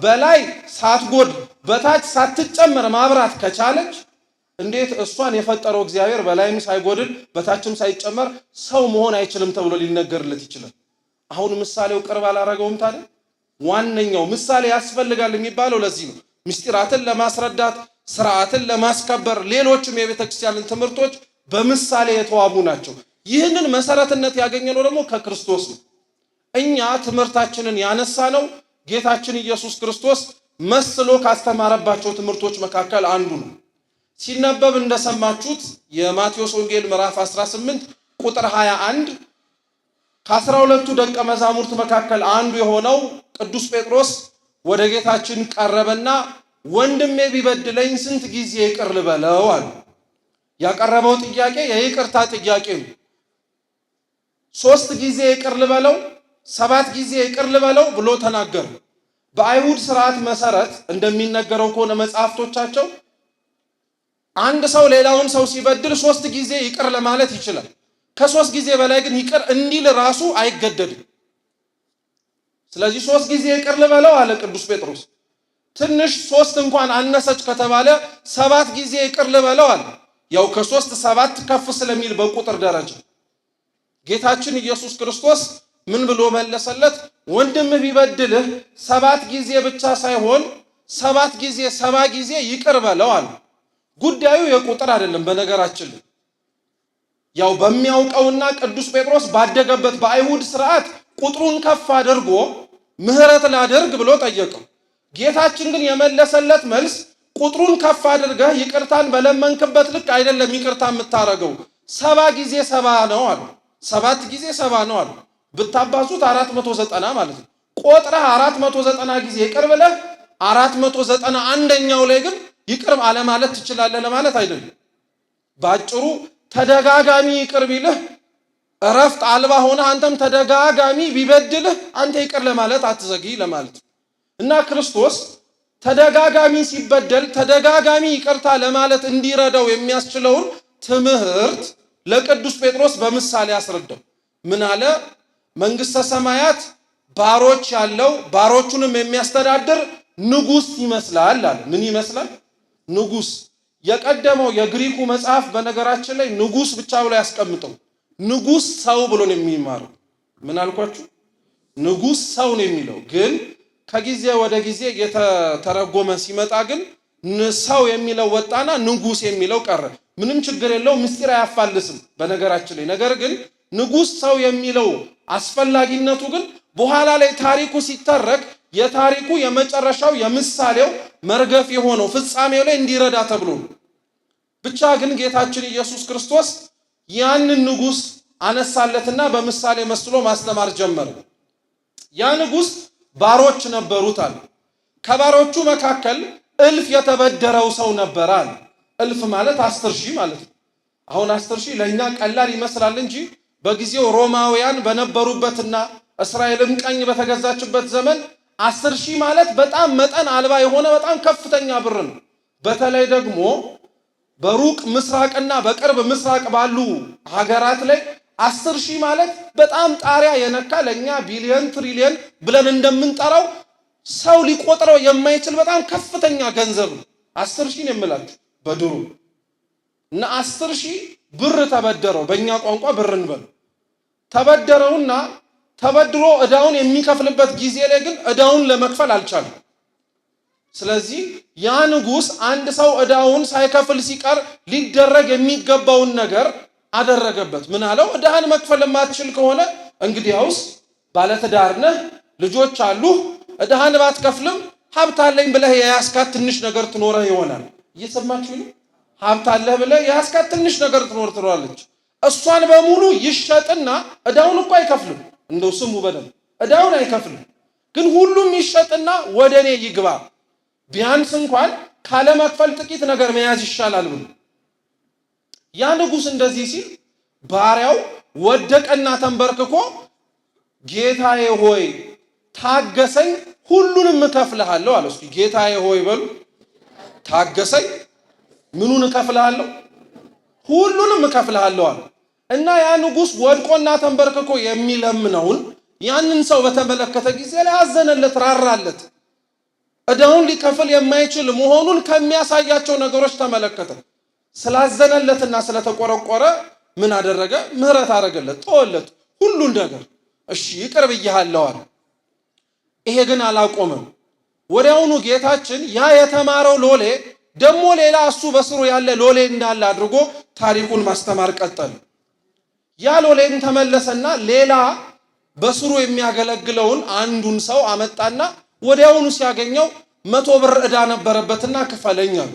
በላይ ሳትጎድ በታች ሳትጨመር ማብራት ከቻለች እንዴት እሷን የፈጠረው እግዚአብሔር በላይም ሳይጎድል በታችም ሳይጨመር ሰው መሆን አይችልም ተብሎ ሊነገርለት ይችላል? አሁን ምሳሌው ቅርብ አላረገውም? ታዲያ ዋነኛው ምሳሌ ያስፈልጋል የሚባለው ለዚህ ነው። ምስጢራትን ለማስረዳት፣ ስርዓትን ለማስከበር፣ ሌሎችም የቤተ ክርስቲያንን ትምህርቶች በምሳሌ የተዋቡ ናቸው። ይህንን መሰረትነት ያገኘነው ደግሞ ከክርስቶስ ነው። እኛ ትምህርታችንን ያነሳነው ጌታችን ኢየሱስ ክርስቶስ መስሎ ካስተማረባቸው ትምህርቶች መካከል አንዱ ነው። ሲነበብ እንደሰማችሁት የማቴዎስ ወንጌል ምዕራፍ 18 ቁጥር 21 ከ12ቱ ደቀ መዛሙርት መካከል አንዱ የሆነው ቅዱስ ጴጥሮስ ወደ ጌታችን ቀረበና ወንድሜ ቢበድለኝ ስንት ጊዜ ይቅር ልበለው አለ። ያቀረበው ጥያቄ የይቅርታ ጥያቄ ነው። 3 ጊዜ ይቅር ልበለው፣ 7 ጊዜ ይቅር ልበለው ብሎ ተናገረ። በአይሁድ ስርዓት መሰረት እንደሚነገረው ከሆነ መጽሐፍቶቻቸው አንድ ሰው ሌላውን ሰው ሲበድል 3 ጊዜ ይቅር ለማለት ይችላል። ከ3 ጊዜ በላይ ግን ይቅር እንዲል ራሱ አይገደድም። ስለዚህ 3 ጊዜ ይቅር ልበለው አለ ቅዱስ ጴጥሮስ። ትንሽ 3 እንኳን አነሰች ከተባለ 7 ጊዜ ይቅር ልበለው አለ። ያው ከ3 7 ከፍ ስለሚል በቁጥር ደረጃ ጌታችን ኢየሱስ ክርስቶስ ምን ብሎ መለሰለት? ወንድም ቢበድልህ 7 ጊዜ ብቻ ሳይሆን 7 ጊዜ 70 ጊዜ ይቅር በለው አለ። ጉዳዩ የቁጥር አይደለም። በነገራችን ያው በሚያውቀውና ቅዱስ ጴጥሮስ ባደገበት በአይሁድ ስርዓት ቁጥሩን ከፍ አድርጎ ምህረት ላድርግ ብሎ ጠየቀው። ጌታችን ግን የመለሰለት መልስ ቁጥሩን ከፍ አድርገህ ይቅርታን በለመንክበት ልክ አይደለም ይቅርታ የምታረገው፣ 70 ጊዜ 70 ነው አለ። 7 ጊዜ 70 ነው አለ። ብታባዙት 490 ማለት ነው። ቆጥረህ 490 ጊዜ ይቅር ብለህ 491ኛው ላይ ግን ይቅር አለ ማለት ትችላለህ ለማለት አይደለም። ባጭሩ ተደጋጋሚ ይቅር ቢልህ እረፍት አልባ ሆነ አንተም ተደጋጋሚ ቢበድልህ አንተ ይቅር ለማለት አትዘግይ ለማለት እና ክርስቶስ ተደጋጋሚ ሲበደል ተደጋጋሚ ይቅርታ ለማለት እንዲረዳው የሚያስችለውን ትምህርት ለቅዱስ ጴጥሮስ በምሳሌ አስረዳው። ምን አለ? መንግስተ ሰማያት ባሮች ያለው ባሮቹንም የሚያስተዳድር ንጉስ ይመስላል አለ። ምን ይመስላል? ንጉስ። የቀደመው የግሪኩ መጽሐፍ በነገራችን ላይ ንጉስ ብቻ ብሎ ያስቀምጠው። ንጉስ ሰው ብሎ ነው የሚማረው። ምን አልኳችሁ? ንጉስ ሰው ነው የሚለው ግን ከጊዜ ወደ ጊዜ የተተረጎመ ሲመጣ ግን ሰው የሚለው ወጣና ንጉስ የሚለው ቀረ። ምንም ችግር የለው፣ ምስጢር አያፋልስም በነገራችን ላይ። ነገር ግን ንጉስ ሰው የሚለው አስፈላጊነቱ ግን በኋላ ላይ ታሪኩ ሲተረክ የታሪኩ የመጨረሻው የምሳሌው መርገፍ የሆነው ፍጻሜው ላይ እንዲረዳ ተብሎ ብቻ ግን ጌታችን ኢየሱስ ክርስቶስ ያንን ንጉስ አነሳለትና በምሳሌ መስሎ ማስተማር ጀመረ። ያ ንጉስ ባሮች ነበሩት አለ። ከባሮቹ መካከል እልፍ የተበደረው ሰው ነበር አለ። እልፍ ማለት 10,000 ማለት ነው። አሁን 10,000 ለኛ ቀላል ይመስላል እንጂ በጊዜው ሮማውያን በነበሩበትና እስራኤልም ቀኝ በተገዛችበት ዘመን 10,000 ማለት በጣም መጠን አልባ የሆነ በጣም ከፍተኛ ብር ነው። በተለይ ደግሞ በሩቅ ምስራቅና በቅርብ ምስራቅ ባሉ ሀገራት ላይ 10,000 ማለት በጣም ጣሪያ የነካ ለኛ ቢሊየን ትሪሊየን ብለን እንደምንጠራው ሰው ሊቆጥረው የማይችል በጣም ከፍተኛ ገንዘብ ነው። 10,000 ነው የምላችሁ በድሩ እና 10,000 ብር ተበደረው። በእኛ ቋንቋ ብር እንበል ተበደረውና ተበድሮ እዳውን የሚከፍልበት ጊዜ ላይ ግን እዳውን ለመክፈል አልቻለም። ስለዚህ ያ ንጉስ አንድ ሰው እዳውን ሳይከፍል ሲቀር ሊደረግ የሚገባውን ነገር አደረገበት። ምን አለው? እዳህን መክፈል የማትችል ከሆነ እንግዲያውስ ባለትዳር ነህ፣ ልጆች አሉህ፣ እዳህን ባትከፍልም ሀብት አለኝ ብለህ የያዝካት ትንሽ ነገር ትኖረህ ይሆናል። እየሰማችሁ ነው? ሀብት አለህ ብለህ የያዝካት ትንሽ ነገር ትኖራለች። እሷን በሙሉ ይሸጥና እዳውን እኮ አይከፍልም። እንደው ስሙ በደንብ እዳውን አይከፍልም፣ ግን ሁሉም ይሸጥና ወደ እኔ ይግባ፣ ቢያንስ እንኳን ካለ መክፈል ጥቂት ነገር መያዝ ይሻላል ብሎ ያ ንጉስ እንደዚህ ሲል ባሪያው ወደቀና ተንበርክኮ ጌታዬ ሆይ ታገሰኝ፣ ሁሉንም እከፍልሃለሁ አለ። እስኪ ጌታዬ ሆይ በሉ። ታገሰኝ፣ ምኑን እከፍልሃለሁ? ሁሉንም እከፍልሃለሁ አለ። እና ያ ንጉስ ወድቆና ተንበርክኮ የሚለምነውን ያንን ሰው በተመለከተ ጊዜ ላይ አዘነለት፣ ራራለት። እዳውን ሊከፍል የማይችል መሆኑን ከሚያሳያቸው ነገሮች ተመለከተ። ስላዘነለትና ስለተቆረቆረ ምን አደረገ? ምህረት አደረገለት፣ ተወለት ሁሉን ነገር። እሺ ይቅር ብዬሃለሁ አለ። ይሄ ግን አላቆመም። ወዲያውኑ ጌታችን ያ የተማረው ሎሌ ደግሞ ሌላ እሱ በስሩ ያለ ሎሌ እንዳለ አድርጎ ታሪኩን ማስተማር ቀጠለ። ያ ሎሌን ተመለሰና ሌላ በስሩ የሚያገለግለውን አንዱን ሰው አመጣና ወዲያውኑ ሲያገኘው 100 ብር ዕዳ ነበረበትና ክፈለኝ አለ።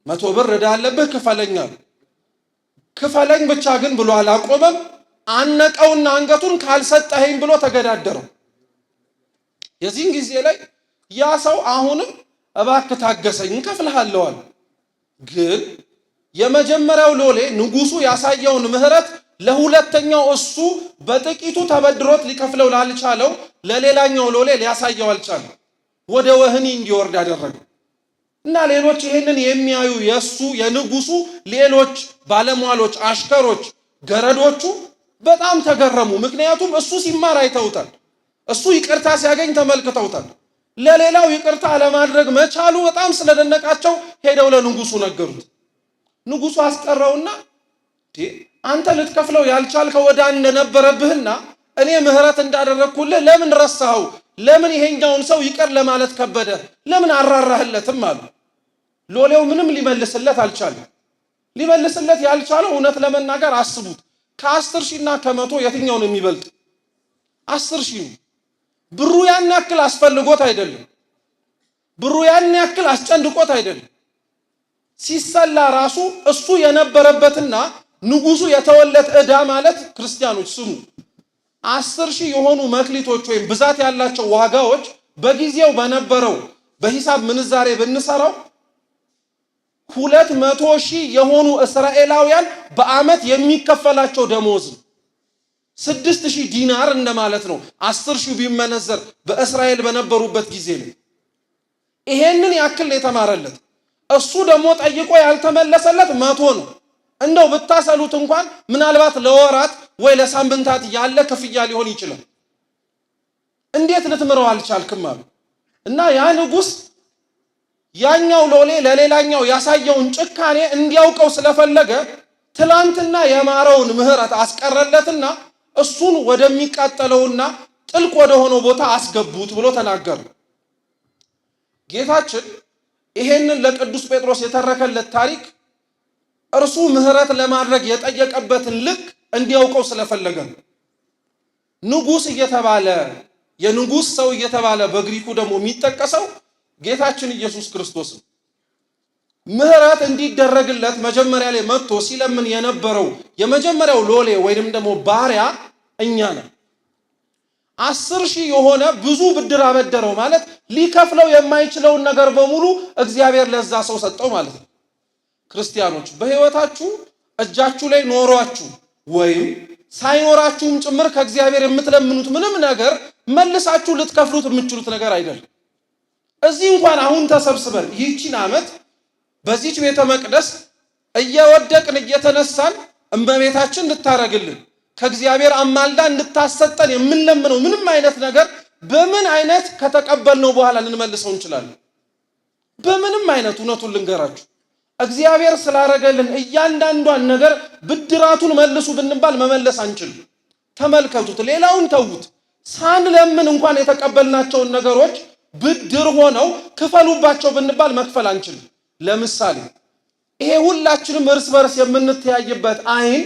100 ብር ዕዳ አለብህ ክፈለኝ አለ። ክፈለኝ ብቻ ግን ብሎ አላቆመም። አነቀውና አንገቱን ካልሰጠኸኝ ብሎ ተገዳደረው። የዚህን ጊዜ ላይ ያ ሰው አሁንም እባክህ ታገሰኝ እከፍልሃለሁ አለ። ግን የመጀመሪያው ሎሌ ንጉሱ ያሳየውን ምህረት ለሁለተኛው እሱ በጥቂቱ ተበድሮት ሊከፍለው ላልቻለው ለሌላኛው ሎሌ ሊያሳየው አልቻለም። ወደ ወህኒ እንዲወርድ ያደረገው እና ሌሎች ይሄንን የሚያዩ የንጉሱ ሌሎች ባለሟሎች፣ አሽከሮች፣ ገረዶቹ በጣም ተገረሙ። ምክንያቱም እሱ ሲማር አይተውታል። እሱ ይቅርታ ሲያገኝ ተመልክተውታል። ለሌላው ይቅርታ ለማድረግ መቻሉ በጣም ስለደነቃቸው ሄደው ለንጉሱ ነገሩት። ንጉሱ አስጠራውና አንተ ልትከፍለው ያልቻልከው ዕዳ እንደነበረብህና እኔ ምህረት እንዳደረግኩልህ ለምን ረሳኸው? ለምን ይሄኛውን ሰው ይቅር ለማለት ከበደ? ለምን አራራህለትም አሉ። ሎሌው ምንም ሊመልስለት አልቻለም። ሊመልስለት ያልቻለው እውነት ለመናገር አስቡት፣ ከ10,000 እና ከ100 የትኛው ነው የሚበልጥ? 10,000 ብሩ ያን ያክል አስፈልጎት አይደለም። ብሩ ያን ያክል አስጨንቆት አይደለም። ሲሰላ ራሱ እሱ የነበረበትና ንጉሱ የተወለት ዕዳ ማለት ክርስቲያኖች ስሙ 10,000 የሆኑ መክሊቶች ወይም ብዛት ያላቸው ዋጋዎች በጊዜው በነበረው በሂሳብ ምንዛሬ ብንሰራው 200,000 የሆኑ እስራኤላውያን በአመት የሚከፈላቸው ደሞዝ 6,000 ዲናር እንደማለት ነው። 10,000 ቢመነዘር በእስራኤል በነበሩበት ጊዜ ነው። ይሄንን ያክል የተማረለት እሱ ደግሞ ጠይቆ ያልተመለሰለት 100 ነው። እንደው ብታሰሉት እንኳን ምናልባት ለወራት ወይ ለሳምንታት ያለ ክፍያ ሊሆን ይችላል። እንዴት ልትምረው አልቻልክም አሉ። እና ያ ንጉስ ያኛው ሎሌ ለሌላኛው ያሳየውን ጭካኔ እንዲያውቀው ስለፈለገ ትላንትና የማረውን ምህረት አስቀረለትና እሱን ወደሚቃጠለውና ጥልቅ ወደ ሆነው ቦታ አስገቡት ብሎ ተናገረ። ጌታችን ይሄንን ለቅዱስ ጴጥሮስ የተረከለት ታሪክ እርሱ ምህረት ለማድረግ የጠየቀበትን ልክ እንዲያውቀው ስለፈለገ ነው። ንጉስ እየተባለ የንጉስ ሰው እየተባለ በግሪኩ ደግሞ የሚጠቀሰው ጌታችን ኢየሱስ ክርስቶስ ነው። ምህረት እንዲደረግለት መጀመሪያ ላይ መጥቶ ሲለምን የነበረው የመጀመሪያው ሎሌ ወይንም ደግሞ ባሪያ እኛ ነን። 10,000 የሆነ ብዙ ብድር አበደረው ማለት ሊከፍለው የማይችለውን ነገር በሙሉ እግዚአብሔር ለዛ ሰው ሰጠው ማለት ነው። ክርስቲያኖች በህይወታችሁ እጃችሁ ላይ ኖሯችሁ ወይም ሳይኖራችሁም ጭምር ከእግዚአብሔር የምትለምኑት ምንም ነገር መልሳችሁ ልትከፍሉት የምትችሉት ነገር አይደለም። እዚህ እንኳን አሁን ተሰብስበን ይህችን ዓመት በዚህች ቤተ መቅደስ እየወደቅን እየተነሳን እመቤታችን እንድታረግልን ከእግዚአብሔር አማልዳ እንድታሰጠን የምንለምነው ምንም አይነት ነገር በምን አይነት ከተቀበልነው በኋላ ልንመልሰው እንችላለን? በምንም አይነት እውነቱን ልንገራችሁ እግዚአብሔር ስላረገልን እያንዳንዷን ነገር ብድራቱን መልሱ ብንባል መመለስ አንችልም። ተመልከቱት፣ ሌላውን ተዉት። ሳንለምን እንኳን የተቀበልናቸውን ነገሮች ብድር ሆነው ክፈሉባቸው ብንባል መክፈል አንችልም። ለምሳሌ ይሄ ሁላችንም እርስ በርስ የምንተያይበት አይን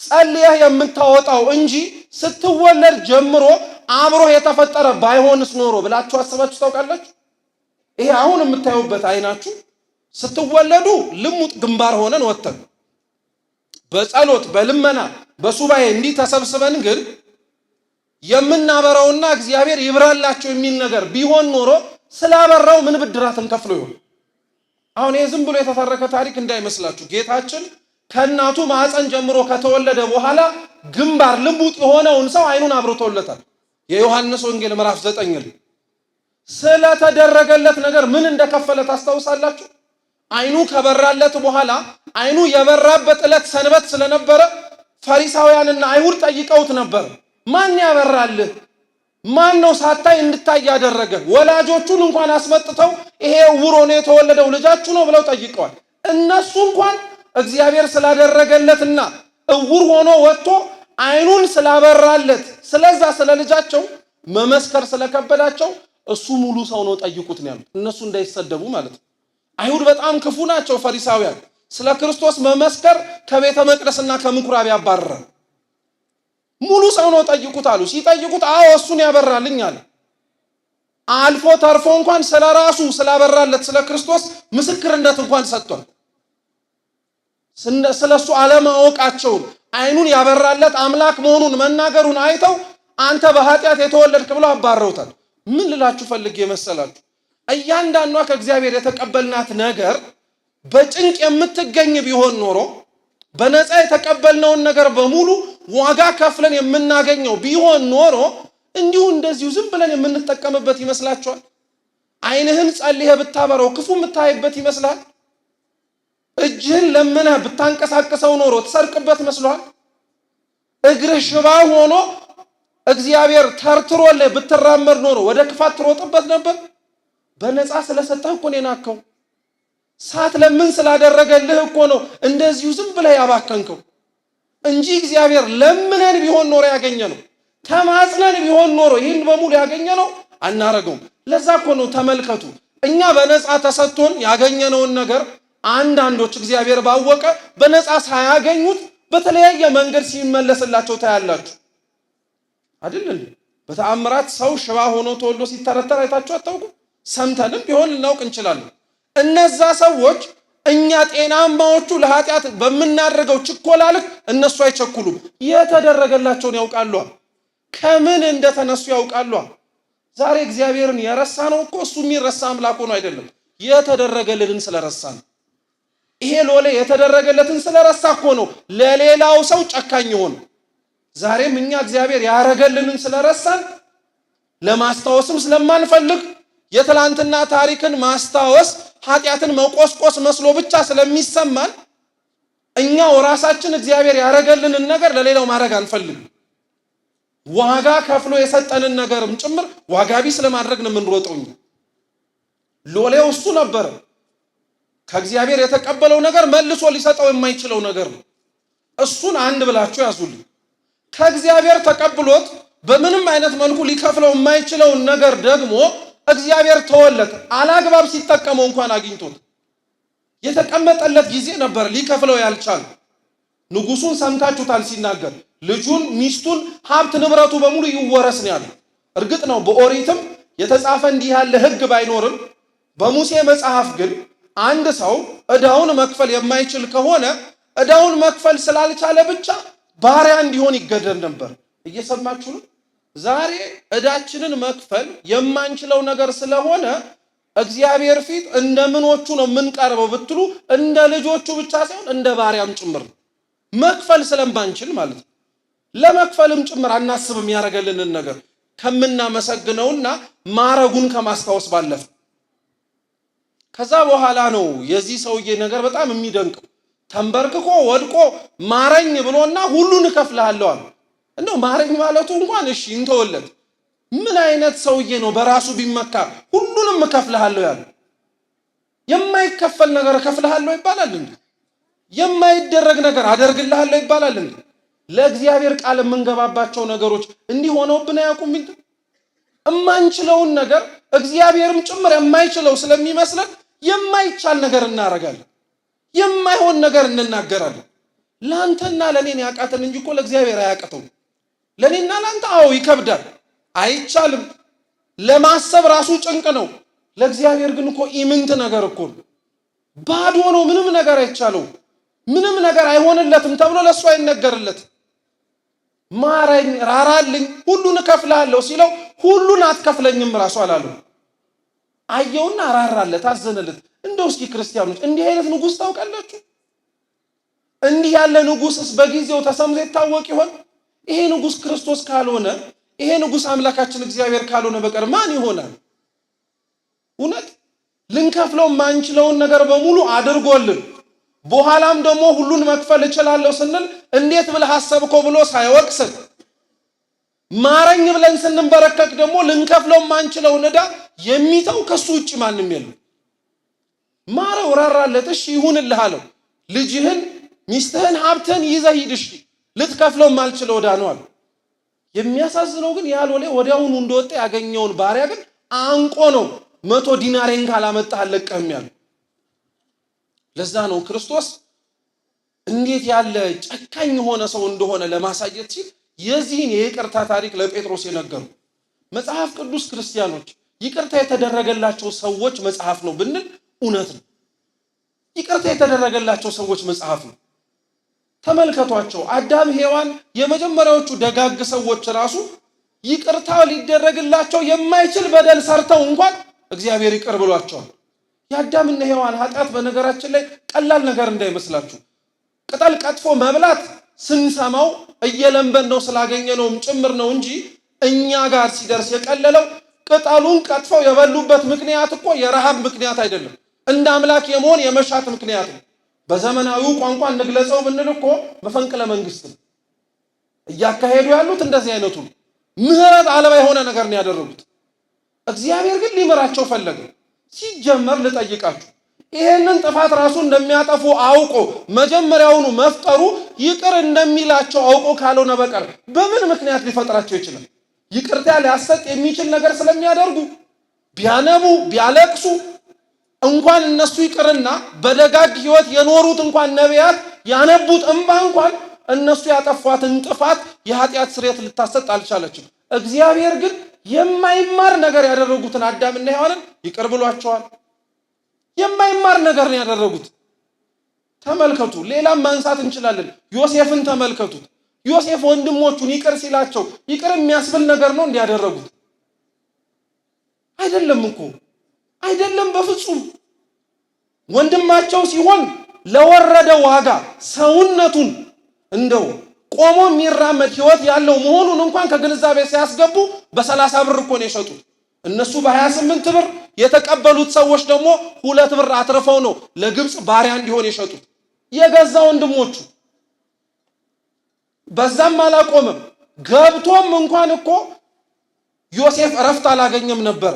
ጸልየህ የምታወጣው እንጂ ስትወለድ ጀምሮ አብሮ የተፈጠረ ባይሆንስ ኖሮ ብላችሁ አስባችሁ ታውቃላችሁ? ይሄ አሁን የምታዩበት አይናችሁ ስትወለዱ ልሙጥ ግንባር ሆነን ወተን በጸሎት በልመና በሱባኤ እንዲህ ተሰብስበን ግን የምናበራውና እግዚአብሔር ይብራላችሁ የሚል ነገር ቢሆን ኖሮ ስላበራው ምን ብድራትን ከፍሎ ይሆን? አሁን ይሄ ዝም ብሎ የተተረከ ታሪክ እንዳይመስላችሁ። ጌታችን ከእናቱ ማዕፀን ጀምሮ ከተወለደ በኋላ ግንባር ልሙጥ የሆነውን ሰው አይኑን አብርቶለታል። የዮሐንስ ወንጌል ምዕራፍ 9 ስለተደረገለት ነገር ምን እንደከፈለ ታስታውሳላችሁ? አይኑ ከበራለት በኋላ አይኑ የበራበት ዕለት ሰንበት ስለነበረ ፈሪሳውያንና አይሁድ ጠይቀውት ነበር። ማን ያበራልህ? ማን ነው ሳታይ እንድታይ ያደረገ? ወላጆቹን እንኳን አስመጥተው ይሄ ዕውር ሆኖ የተወለደው ልጃችሁ ነው ብለው ጠይቀዋል። እነሱ እንኳን እግዚአብሔር ስላደረገለትና ዕውር ሆኖ ወጥቶ አይኑን ስላበራለት ስለዛ ስለ ልጃቸው መመስከር ስለከበዳቸው እሱ ሙሉ ሰው ነው ጠይቁት ነው ያሉት። እነሱ እንዳይሰደቡ ማለት ነው። አይሁድ በጣም ክፉ ናቸው። ፈሪሳውያን ስለ ክርስቶስ መመስከር ከቤተ መቅደስና ከምኩራብ ያባረረ ሙሉ ሰው ነው ጠይቁት አሉ። ሲጠይቁት አዎ እሱን ያበራልኝ አለ። አልፎ ተርፎ እንኳን ስለራሱ ስላበራለት ስለ ክርስቶስ ምስክርነት እንኳን ሰጥቷል። ስለሱ አለማወቃቸውን አይኑን ያበራለት አምላክ መሆኑን መናገሩን አይተው አንተ በኃጢአት የተወለድክ ብለው አባረውታል። ምን ልላችሁ ፈልጌ መሰላችሁ? እያንዳንዷ ከእግዚአብሔር የተቀበልናት ነገር በጭንቅ የምትገኝ ቢሆን ኖሮ በነፃ የተቀበልነውን ነገር በሙሉ ዋጋ ከፍለን የምናገኘው ቢሆን ኖሮ እንዲሁ እንደዚሁ ዝም ብለን የምንጠቀምበት ይመስላችኋል? አይንህን ጸልየህ ብታበረው ክፉ የምታይበት ይመስላል? እጅህን ለምነህ ብታንቀሳቅሰው ኖሮ ትሰርቅበት መስሏል? እግርህ ሽባ ሆኖ እግዚአብሔር ተርትሮልህ ብትራመድ ኖሮ ወደ ክፋት ትሮጥበት ነበር? በነፃ ስለሰጠህ እኮ ነው የናከው። ሳትለምን ስላደረገልህ እኮ ነው እንደዚሁ ዝም ብለህ ያባከንከው እንጂ እግዚአብሔር ለምነን ቢሆን ኖሮ ያገኘነው፣ ተማጽነን ቢሆን ኖሮ ይህን በሙሉ ያገኘነው አናረገውም። ለዛ እኮ ነው ተመልከቱ፣ እኛ በነፃ ተሰጥቶን ያገኘነውን ነገር አንዳንዶች እግዚአብሔር ባወቀ በነፃ ሳያገኙት በተለያየ መንገድ ሲመለስላቸው ታያላችሁ አይደል እንዴ? በተአምራት ሰው ሽባ ሆኖ ተወልዶ ሲተረተር አይታችሁ አታውቁ? ሰምተንም ቢሆን ልናውቅ እንችላለን። እነዛ ሰዎች እኛ ጤናማዎቹ ለኃጢአት በምናደርገው ችኮላ ልክ እነሱ አይቸኩሉም። የተደረገላቸውን ያውቃሉ። ከምን እንደተነሱ ያውቃሉ። ዛሬ እግዚአብሔርን የረሳ ነው እኮ እሱ የሚረሳ አምላክ ሆኖ አይደለም፣ የተደረገልንን ስለረሳ ነው። ይሄ ሎሌ የተደረገለትን ስለረሳ እኮ ነው ለሌላው ሰው ጨካኝ ሆኖ። ዛሬም እኛ እግዚአብሔር ያረገልንን ስለረሳን ለማስታወስም ስለማንፈልግ የትላንትና ታሪክን ማስታወስ ኃጢአትን መቆስቆስ መስሎ ብቻ ስለሚሰማን እኛው ራሳችን እግዚአብሔር ያረገልንን ነገር ለሌላው ማድረግ አንፈልግም። ዋጋ ከፍሎ የሰጠንን ነገርም ጭምር ዋጋ ቢስ ለማድረግ ነው የምንሮጠው። ሎሌው እሱ ነበር። ከእግዚአብሔር የተቀበለው ነገር መልሶ ሊሰጠው የማይችለው ነገር ነው። እሱን አንድ ብላችሁ ያዙልኝ። ከእግዚአብሔር ተቀብሎት በምንም አይነት መልኩ ሊከፍለው የማይችለውን ነገር ደግሞ እግዚአብሔር ተወለት። አላግባብ ሲጠቀመው እንኳን አግኝቶት የተቀመጠለት ጊዜ ነበር ሊከፍለው ያልቻለ። ንጉሱን ሰምታችሁታል ሲናገር ልጁን፣ ሚስቱን፣ ሀብት ንብረቱ በሙሉ ይወረስ ነው ያለው። እርግጥ ነው በኦሪትም የተጻፈ እንዲህ ያለ ሕግ ባይኖርም በሙሴ መጽሐፍ ግን አንድ ሰው ዕዳውን መክፈል የማይችል ከሆነ ዕዳውን መክፈል ስላልቻለ ብቻ ባሪያ እንዲሆን ይገደድ ነበር። እየሰማችሁ ነው? ዛሬ ዕዳችንን መክፈል የማንችለው ነገር ስለሆነ እግዚአብሔር ፊት እንደምኖቹ ነው የምንቀርበው ብትሉ እንደ ልጆቹ ብቻ ሳይሆን እንደ ባሪያም ጭምር። መክፈል ስለማንችል ማለት ነው። ለመክፈልም ጭምር አናስብም ያረገልንን ነገር ከምናመሰግነውና ማረጉን ከማስታወስ ባለፈ። ከዛ በኋላ ነው የዚህ ሰውዬ ነገር በጣም የሚደንቀው። ተንበርክኮ ወድቆ ማረኝ ብሎና ሁሉን እከፍልሃለሁ አለ። እንደው ማረኝ ማለቱ እንኳን እሺ እንተወለት። ምን አይነት ሰውዬ ነው በራሱ ቢመካ ሁሉንም እከፍልሃለሁ ያለ? የማይከፈል ነገር እከፍልሃለሁ ይባላል እንዴ? የማይደረግ ነገር አደርግልሃለሁ ይባላል እንዴ? ለእግዚአብሔር ቃል የምንገባባቸው ነገሮች እንዲህ ሆነውብን አያውቁም እንዴ? እማንችለውን ነገር እግዚአብሔርም ጭምር የማይችለው ስለሚመስለን የማይቻል ነገር እናረጋለን። የማይሆን ነገር እንናገራለን። ላንተና ለኔን ያቃተን እንጂ እኮ ለእግዚአብሔር አያቀተው። ለኔና ላንተ አዎ ይከብዳል፣ አይቻልም፣ ለማሰብ ራሱ ጭንቅ ነው። ለእግዚአብሔር ግን እኮ ኢምንት ነገር እኮ ባዶ ነው። ምንም ነገር አይቻለው፣ ምንም ነገር አይሆንለትም ተብሎ ለሱ አይነገርለት። ማረኝ፣ ራራልኝ፣ ሁሉን እከፍልሃለሁ ሲለው ሁሉን አትከፍለኝም ራሱ አላለው። አየውና ራራለት፣ አዘነለት። እንደው እስኪ ክርስቲያኖች እንዲህ አይነት ንጉስ ታውቃላችሁ? እንዲህ ያለ ንጉስስ በጊዜው ተሰምቶ ይታወቅ ይሆን? ይሄ ንጉስ ክርስቶስ ካልሆነ፣ ይሄ ንጉስ አምላካችን እግዚአብሔር ካልሆነ በቀር ማን ይሆናል? እውነት ልንከፍለው ማንችለውን ነገር በሙሉ አድርጎልን በኋላም ደግሞ ሁሉን መክፈል እችላለሁ ስንል እንዴት ብለህ አሰብከው ብሎ ሳይወቅስን ማረኝ ብለን ስንበረከክ ደግሞ ልንከፍለው ማንችለውን ዕዳ የሚተው ከሱ ውጭ ማንም የለም። ማረው፣ ራራለት፣ እሺ ይሁንልህ አለው። ልጅህን፣ ሚስትህን፣ ሀብትህን ይዘህ ሂድ፣ እሺ ልትከፍለው ማልችለው ዕዳ ነው አለ። የሚያሳዝነው ግን ያሎሌ ወዲያውኑ እንደወጣ ያገኘውን ባሪያ ግን አንቆ ነው 100 ዲናሬን ካላመጣህ አለቀህም ያለው። ለዛ ነው ክርስቶስ እንዴት ያለ ጨካኝ የሆነ ሰው እንደሆነ ለማሳየት ሲል የዚህን የይቅርታ ታሪክ ለጴጥሮስ የነገሩ። መጽሐፍ ቅዱስ ክርስቲያኖች ይቅርታ የተደረገላቸው ሰዎች መጽሐፍ ነው ብንል እውነት ነው። ይቅርታ የተደረገላቸው ሰዎች መጽሐፍ ነው። ተመልከቷቸው። አዳም፣ ሔዋን የመጀመሪያዎቹ ደጋግ ሰዎች ራሱ ይቅርታ ሊደረግላቸው የማይችል በደል ሰርተው እንኳን እግዚአብሔር ይቅር ብሏቸዋል። የአዳምና ሔዋን ኃጢአት በነገራችን ላይ ቀላል ነገር እንዳይመስላችሁ። ቅጠል ቀጥፎ መብላት ስንሰማው እየለምበን ነው ስላገኘነውም ጭምር ነው እንጂ እኛ ጋር ሲደርስ የቀለለው ቅጠሉን ቀጥፈው የበሉበት ምክንያት እኮ የረሃብ ምክንያት አይደለም። እንደ አምላክ የመሆን የመሻት ምክንያት ነው። በዘመናዊው ቋንቋ እንግለጸው ብንል እኮ መፈንቅለ መንግስት እያካሄዱ ያሉት እንደዚህ አይነቱ ምህረት አልባ የሆነ ነገር ነው ያደረጉት። እግዚአብሔር ግን ሊምራቸው ፈለገ። ሲጀመር ልጠይቃችሁ፣ ይሄንን ጥፋት ራሱ እንደሚያጠፉ አውቆ መጀመሪያውኑ መፍጠሩ ይቅር እንደሚላቸው አውቆ ካልሆነ በቀር በምን ምክንያት ሊፈጥራቸው ይችላል? ይቅርታ ሊያሰጥ የሚችል ነገር ስለሚያደርጉ ቢያነቡ ቢያለቅሱ እንኳን እነሱ ይቅርና በደጋግ ህይወት የኖሩት እንኳን ነቢያት ያነቡት እንባ እንኳን እነሱ ያጠፏትን ጥፋት የኃጢአት ስርየት ልታሰጥ አልቻለችም። እግዚአብሔር ግን የማይማር ነገር ያደረጉትን አዳምና ሔዋንን ይቅር ብሏቸዋል። የማይማር ነገር ነው ያደረጉት። ተመልከቱ። ሌላም ማንሳት እንችላለን። ዮሴፍን ተመልከቱት። ዮሴፍ ወንድሞቹን ይቅር ሲላቸው ይቅር የሚያስብል ነገር ነው እንዲያደረጉት አይደለም እኮ አይደለም፣ በፍጹም ወንድማቸው ሲሆን ለወረደ ዋጋ ሰውነቱን እንደው ቆሞ የሚራመድ ህይወት ያለው መሆኑን እንኳን ከግንዛቤ ሲያስገቡ በ30 ብር እኮ ነው የሸጡት። እነሱ በ28 ብር የተቀበሉት ሰዎች ደግሞ 2 ብር አትርፈው ነው ለግብጽ ባሪያ እንዲሆን የሸጡት የገዛ ወንድሞቹ። በዛም አላቆመም። ገብቶም እንኳን እኮ ዮሴፍ እረፍት አላገኘም ነበር።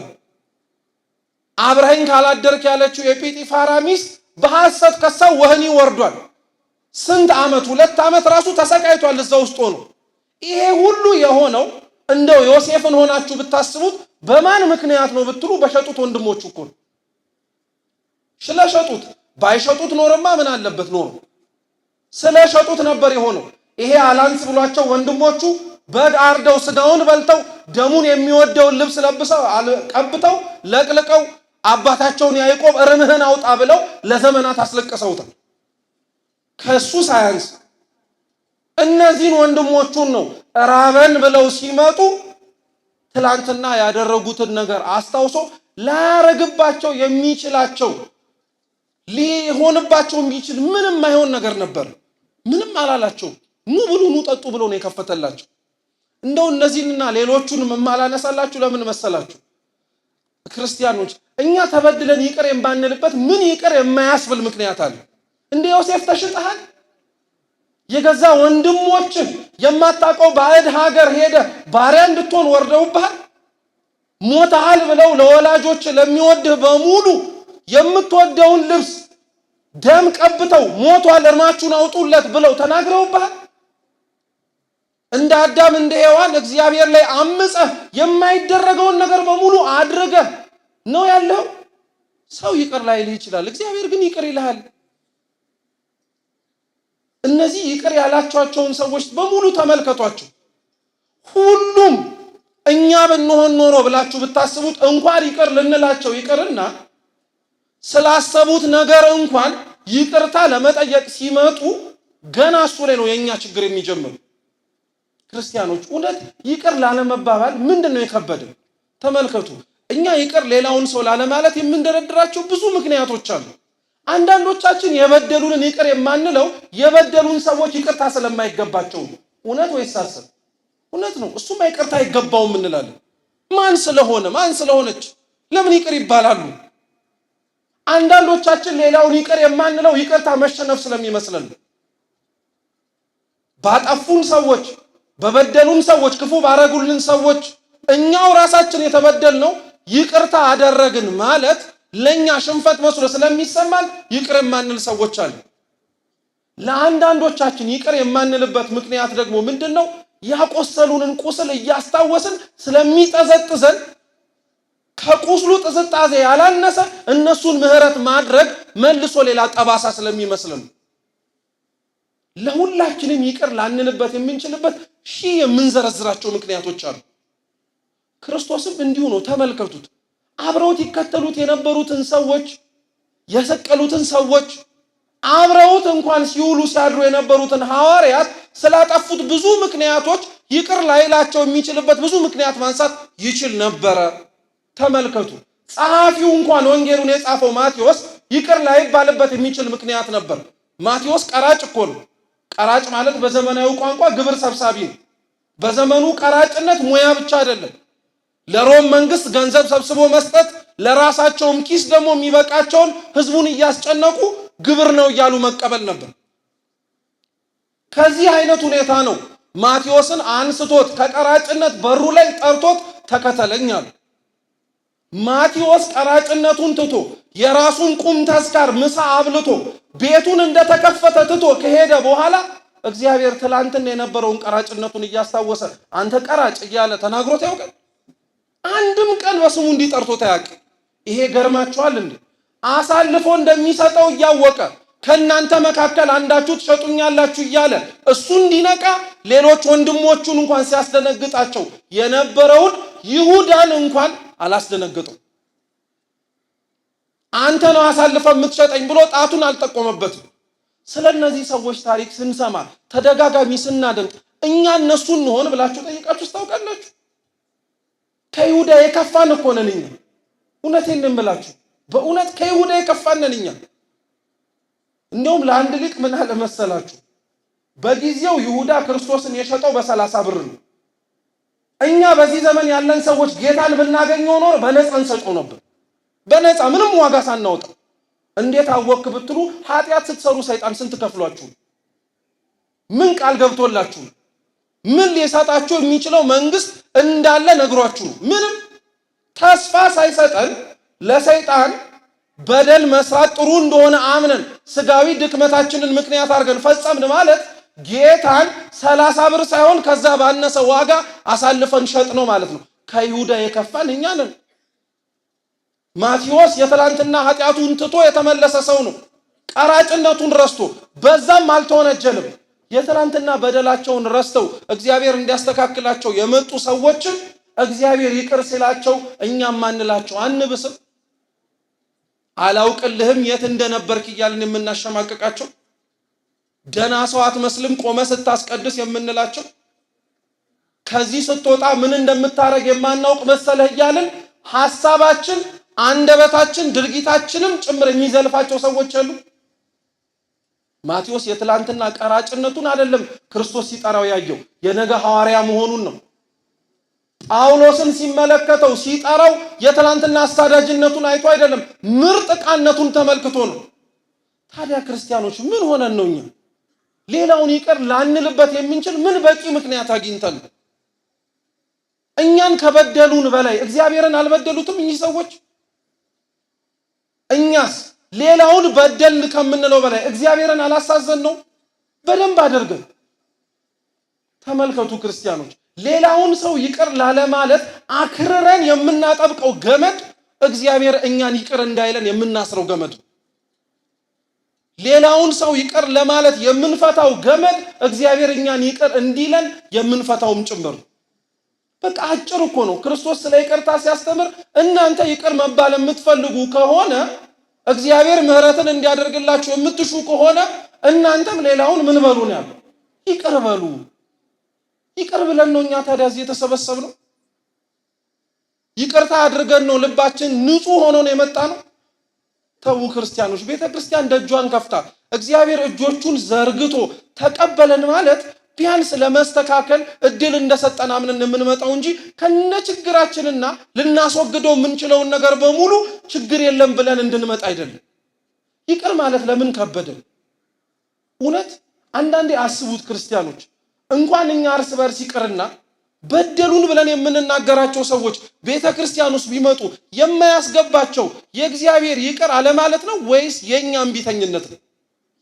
አብረኸኝ ካላደርክ ያለችው የጲጢፋራ ሚስት በሐሰት ከሳው ወህኒ ወርዷል። ስንት ዓመት 2 ዓመት ራሱ ተሰቃይቷል እዛ ውስጥ ሆኖ። ይሄ ሁሉ የሆነው እንደው ዮሴፍን ሆናችሁ ብታስቡት በማን ምክንያት ነው ብትሉ በሸጡት ወንድሞቹ እኮ ነው። ስለሸጡት ባይሸጡት ኖርማ ምን አለበት ኖሮ ስለሸጡት ነበር የሆነው። ይሄ አላንስ ብሏቸው ወንድሞቹ በግ አርደው ስጋውን በልተው ደሙን የሚወደውን ልብስ ለብሰው ቀብተው ለቅልቀው አባታቸውን ያዕቆብ እርምህን አውጣ ብለው ለዘመናት አስለቀሰውታል። ከሱ ሳያንስ እነዚህን ወንድሞቹን ነው ራበን ብለው ሲመጡ ትላንትና ያደረጉትን ነገር አስታውሶ ላያረግባቸው የሚችላቸው ሊሆንባቸው የሚችል ምንም አይሆን ነገር ነበር። ምንም አላላቸው። ኑ ብሉ ኑ ጠጡ ብሎ ነው የከፈተላቸው። እንደው እነዚህንና ሌሎቹን ማላነሳላችሁ ለምን መሰላችሁ? ክርስቲያኖች እኛ ተበድለን ይቅር የማንልበት ምን ይቅር የማያስብል ምክንያት አለ? እንደ ዮሴፍ ተሽጠሃል? የገዛ ወንድሞችን የማታውቀው ባዕድ ሀገር ሄደ ባሪያ እንድትሆን ወርደውብሃል? ሞተሃል ብለው ለወላጆች ለሚወድህ በሙሉ የምትወደውን ልብስ ደም ቀብተው ሞቷል እርማችሁን አውጡለት ብለው ተናግረውብሃል? እንደ አዳም እንደ ሔዋን እግዚአብሔር ላይ አምፀህ የማይደረገውን ነገር በሙሉ አድርገህ ነው ያለው። ሰው ይቅር ላይልህ ይችላል፣ እግዚአብሔር ግን ይቅር ይልሃል። እነዚህ ይቅር ያላቸዋቸውን ሰዎች በሙሉ ተመልከቷቸው። ሁሉም እኛ ብንሆን ኖሮ ብላችሁ ብታስቡት እንኳን ይቅር ልንላቸው ይቅርና ስላሰቡት ነገር እንኳን ይቅርታ ለመጠየቅ ሲመጡ ገና እሱ ላይ ነው የኛ ችግር የሚጀምሩ። ክርስቲያኖች እውነት ይቅር ላለመባባል ምንድነው የከበደ? ተመልከቱ። እኛ ይቅር ሌላውን ሰው ላለማለት የምንደረድራቸው ብዙ ምክንያቶች አሉ። አንዳንዶቻችን የበደሉንን ይቅር የማንለው የበደሉን ሰዎች ይቅርታ ስለማይገባቸው ነው። እውነት ወይስ ሐሰት? እውነት ነው። እሱም ይቅርታ አይገባውም እንላለን። ማን ስለሆነች ለምን ይቅር ይባላሉ? አንዳንዶቻችን ሌላውን ይቅር የማንለው ይቅርታ መሸነፍ ስለሚመስለን ነው። ባጠፉን ሰዎች፣ በበደሉን ሰዎች፣ ክፉ ባረጉልን ሰዎች እኛው ራሳችን የተበደልነው ይቅርታ አደረግን ማለት ለኛ ሽንፈት መስሎ ስለሚሰማን ይቅር የማንል ሰዎች አሉ። ለአንዳንዶቻችን ይቅር የማንልበት ምክንያት ደግሞ ምንድነው? ያቆሰሉንን ቁስል እያስታወስን ስለሚጠዘጥዘን ከቁስሉ ጥዝጣዜ ያላነሰ እነሱን ምህረት ማድረግ መልሶ ሌላ ጠባሳ ስለሚመስልን ለሁላችንም ይቅር ላንልበት የምንችልበት ሺህ የምንዘረዝራቸው ምክንያቶች አሉ። ክርስቶስም እንዲሁ ነው። ተመልከቱት። አብረውት ይከተሉት የነበሩትን ሰዎች፣ የሰቀሉትን ሰዎች፣ አብረውት እንኳን ሲውሉ ሲያድሩ የነበሩትን ሐዋርያት ስላጠፉት ብዙ ምክንያቶች ይቅር ላይላቸው የሚችልበት ብዙ ምክንያት ማንሳት ይችል ነበረ። ተመልከቱ። ጸሐፊው እንኳን ወንጌሉን የጻፈው ማቴዎስ ይቅር ላይባልበት የሚችል ምክንያት ነበር። ማቴዎስ ቀራጭ እኮ ነው። ቀራጭ ማለት በዘመናዊ ቋንቋ ግብር ሰብሳቢ ነው። በዘመኑ ቀራጭነት ሙያ ብቻ አይደለም። ለሮም መንግስት ገንዘብ ሰብስቦ መስጠት፣ ለራሳቸውም ኪስ ደግሞ የሚበቃቸውን ህዝቡን እያስጨነቁ ግብር ነው እያሉ መቀበል ነበር። ከዚህ አይነት ሁኔታ ነው ማቴዎስን አንስቶት ከቀራጭነት በሩ ላይ ጠርቶት ተከተለኝ አለ። ማቴዎስ ቀራጭነቱን ትቶ የራሱን ቁም ተስካር ምሳ አብልቶ ቤቱን እንደተከፈተ ትቶ ከሄደ በኋላ እግዚአብሔር ትላንትና የነበረውን ቀራጭነቱን እያስታወሰ አንተ ቀራጭ እያለ ተናግሮት ያውቃል? አንድም ቀን በስሙ እንዲጠርቶት አያውቅም። ይሄ ገርማችኋል እንዴ? አሳልፎ እንደሚሰጠው እያወቀ ከናንተ መካከል አንዳችሁ ትሸጡኛላችሁ እያለ እሱ እንዲነቃ ሌሎች ወንድሞቹን እንኳን ሲያስደነግጣቸው የነበረውን ይሁዳን እንኳን አላስደነግጠው። አንተ ነው አሳልፈ የምትሸጠኝ ብሎ ጣቱን አልጠቆመበትም። ስለነዚህ ሰዎች ታሪክ ስንሰማ ተደጋጋሚ ስናደምጥ እኛ እነሱ እንሆን ብላችሁ ጠይቃችሁ ታውቃላችሁ? ከይሁዳ የከፋን እኮ ነን እኛ። እውነቴን እንምላችሁ በእውነት ከይሁዳ የከፋን ነን እኛ። እንደውም ለአንድ ሊቅ ምን አለ መሰላችሁ? በጊዜው ይሁዳ ክርስቶስን የሸጠው በ30 ብር ነው። እኛ በዚህ ዘመን ያለን ሰዎች ጌታን ብናገኘው ኖር በነፃ እንሰጠው ነበር። በነፃ ምንም ዋጋ ሳናወጣ። እንዴት አወክ ብትሉ ኃጢአት ስትሰሩ ሰይጣን ስንት ከፍሏችሁ? ምን ቃል ገብቶላችሁ? ምን ሊሰጣችሁ የሚችለው መንግስት እንዳለ ነግሯችሁ? ምንም ተስፋ ሳይሰጠን ለሰይጣን በደል መስራት ጥሩ እንደሆነ አምነን ስጋዊ ድክመታችንን ምክንያት አድርገን ፈጸምን ማለት ጌታን 30 ብር ሳይሆን ከዛ ባነሰ ዋጋ አሳልፈን ሸጥ ነው ማለት ነው። ከይሁዳ የከፋን እኛ ነን። ማቴዎስ የትላንትና ኃጢአቱን ትቶ የተመለሰ ሰው ነው። ቀራጭነቱን ረስቶ በዛም አልተወነጀልም። የትላንትና በደላቸውን ረስተው እግዚአብሔር እንዲያስተካክላቸው የመጡ ሰዎችን እግዚአብሔር ይቅር ሲላቸው እኛም ማንላቸው አንብስም? አላውቅልህም የት እንደነበርክ እያልን የምናሸማቀቃቸው፣ ደና ሰው አትመስልም ቆመ ስታስቀድስ የምንላቸው፣ ከዚህ ስትወጣ ምን እንደምታረግ የማናውቅ መሰለህ እያልን ሐሳባችን፣ አንደበታችን፣ ድርጊታችንም ጭምር የሚዘልፋቸው ሰዎች አሉ። ማቴዎስ የትላንትና ቀራጭነቱን አይደለም ክርስቶስ ሲጠራው ያየው የነገ ሐዋርያ መሆኑን ነው። ጳውሎስን ሲመለከተው ሲጠራው የትላንትና አሳዳጅነቱን አይቶ አይደለም ምርጥ ዕቃነቱን ተመልክቶ ነው። ታዲያ ክርስቲያኖች ምን ሆነን ነው እኛ ሌላውን ይቅር ላንልበት የምንችል ምን በቂ ምክንያት አግኝተን? እኛን ከበደሉን በላይ እግዚአብሔርን አልበደሉትም እኚህ ሰዎች? እኛስ ሌላውን በደልን ከምንለው በላይ እግዚአብሔርን አላሳዘን ነው? በደንብ አድርገን ተመልከቱ ክርስቲያኖች። ሌላውን ሰው ይቅር ላለማለት አክርረን የምናጠብቀው ገመድ እግዚአብሔር እኛን ይቅር እንዳይለን የምናስረው ገመድ። ሌላውን ሰው ይቅር ለማለት የምንፈታው ገመድ እግዚአብሔር እኛን ይቅር እንዲለን የምንፈታውም ጭምር። በቃ አጭር እኮ ነው። ክርስቶስ ስለ ይቅርታ ሲያስተምር እናንተ ይቅር መባል የምትፈልጉ ከሆነ እግዚአብሔር ምህረትን እንዲያደርግላችሁ የምትሹ ከሆነ እናንተም ሌላውን ምን በሉ ነው ያለው? ይቅር በሉ። ይቅር ብለን ነው እኛ ታዲያ እዚህ የተሰበሰብነው? ይቅርታ አድርገን ነው ልባችን ንጹህ ሆኖ ነው የመጣ ነው? ተው ክርስቲያኖች፣ ቤተክርስቲያን ደጇን ከፍታ እግዚአብሔር እጆቹን ዘርግቶ ተቀበለን ማለት ቢያንስ ለመስተካከል እድል እንደሰጠን አምነን የምንመጣው እንጂ ከነችግራችንና ልናስወግደው የምንችለውን ነገር በሙሉ ችግር የለም ብለን እንድንመጣ አይደለም። ይቅር ማለት ለምን ከበደን? እውነት አንዳንዴ አስቡት ክርስቲያኖች፣ እንኳን እኛ እርስ በርስ ይቅርና በደሉን ብለን የምንናገራቸው ሰዎች ቤተክርስቲያን ውስጥ ቢመጡ የማያስገባቸው የእግዚአብሔር ይቅር አለ ማለት ነው ወይስ የኛም ቢተኝነት ነው?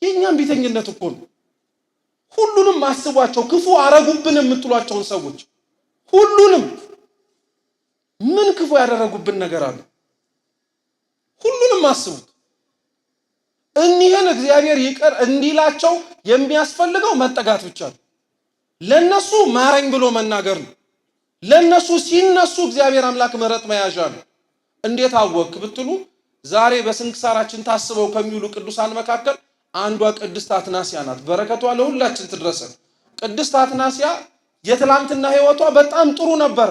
የኛም ቢተኝነት እኮ ነው። ሁሉንም አስቧቸው። ክፉ አረጉብን የምትሏቸውን ሰዎች ሁሉንም ምን ክፉ ያደረጉብን ነገር አለ? ሁሉንም አስቡት። እኒህን እግዚአብሔር ይቅር እንዲላቸው የሚያስፈልገው መጠጋት ብቻ ነው። ለነሱ ማረኝ ብሎ መናገር ነው። ለነሱ ሲነሱ እግዚአብሔር አምላክ ምህረት መያዣ ነው። እንዴት አወክ ብትሉ ዛሬ በስንክሳራችን ታስበው ከሚውሉ ቅዱሳን መካከል አንዷ ቅድስት አትናሲያ ናት። በረከቷ ለሁላችን ትድረሰን። ቅድስት አትናሲያ የትላንትና ህይወቷ በጣም ጥሩ ነበር።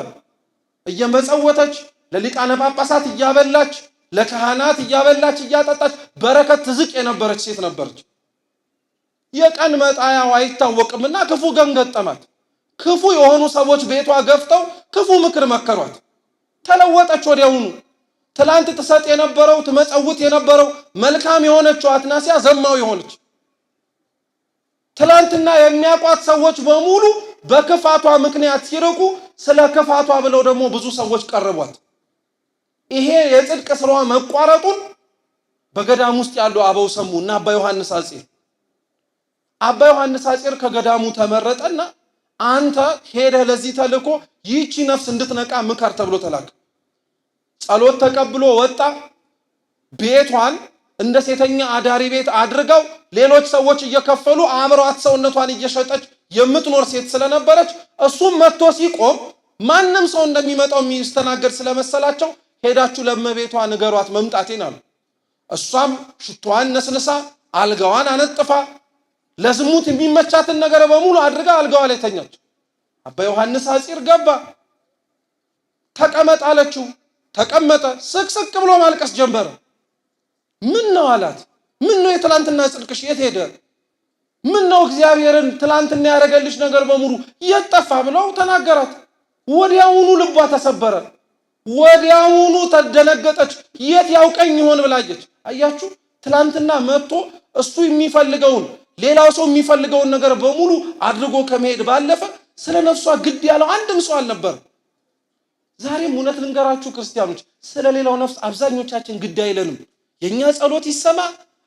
እየመጸወተች ለሊቃነ ጳጳሳት እያበላች ለካህናት እያበላች እያጠጣች በረከት ትዝቅ የነበረች ሴት ነበረች። የቀን መጣያው አይታወቅምና ክፉ ገን ገጠማት። ክፉ የሆኑ ሰዎች ቤቷ ገፍተው ክፉ ምክር መከሯት። ተለወጠች ወዲያውኑ። ትላንት ትሰጥ የነበረው ትመጸውት የነበረው መልካም የሆነችው አትናሲያ ዘማዊ ሆነች። ትላንትና የሚያቋት ሰዎች በሙሉ በክፋቷ ምክንያት ሲርቁ ስለ ክፋቷ ብለው ደግሞ ብዙ ሰዎች ቀርቧት። ይሄ የጽድቅ ስራዋ መቋረጡን በገዳም ውስጥ ያሉ አበው ሰሙና አባ ዮሐንስ አጼር ከገዳሙ ተመረጠና አንተ ሄደህ ለዚህ ተልኮ ይህቺ ነፍስ እንድትነቃ ምከር ተብሎ ተላከ። ጸሎት ተቀብሎ ወጣ። ቤቷን እንደ ሴተኛ አዳሪ ቤት አድርገው ሌሎች ሰዎች እየከፈሉ አምሯት ሰውነቷን እየሸጠች የምትኖር ሴት ስለነበረች እሱም መጥቶ ሲቆም ማንም ሰው እንደሚመጣው የሚስተናገድ ስለመሰላቸው ሄዳችሁ ለእመቤቷ ንገሯት መምጣቴን አሉ። እሷም ሽቷን ነስንሳ አልጋዋን አነጥፋ ለዝሙት የሚመቻትን ነገር በሙሉ አድርጋ አልጋዋ ላይ ተኛች። አባ ዮሐንስ አጼር ገባ። ተቀመጥ አለችው። ተቀመጠ። ስቅስቅ ብሎ ማልቀስ ጀመረ። ምን ነው አላት። ምን ነው የትላንትና ጽድቅሽ የት ሄደ? ምን ነው እግዚአብሔርን ትላንትና ያደረገልሽ ነገር በሙሉ የት ጠፋ ብለው ተናገራት። ወዲያውኑ ልቧ ተሰበረ። ወዲያውኑ ተደነገጠች። የት ያውቀኝ ይሆን ብላየች። አያችሁ፣ ትላንትና መጥቶ እሱ የሚፈልገውን ሌላው ሰው የሚፈልገውን ነገር በሙሉ አድርጎ ከመሄድ ባለፈ ስለ ነፍሷ ግድ ያለው አንድም ሰው አልነበር። ዛሬም እውነት ልንገራችሁ ክርስቲያኖች፣ ስለ ሌላው ነፍስ አብዛኞቻችን ግድ አይለንም። የኛ ጸሎት ይሰማ፣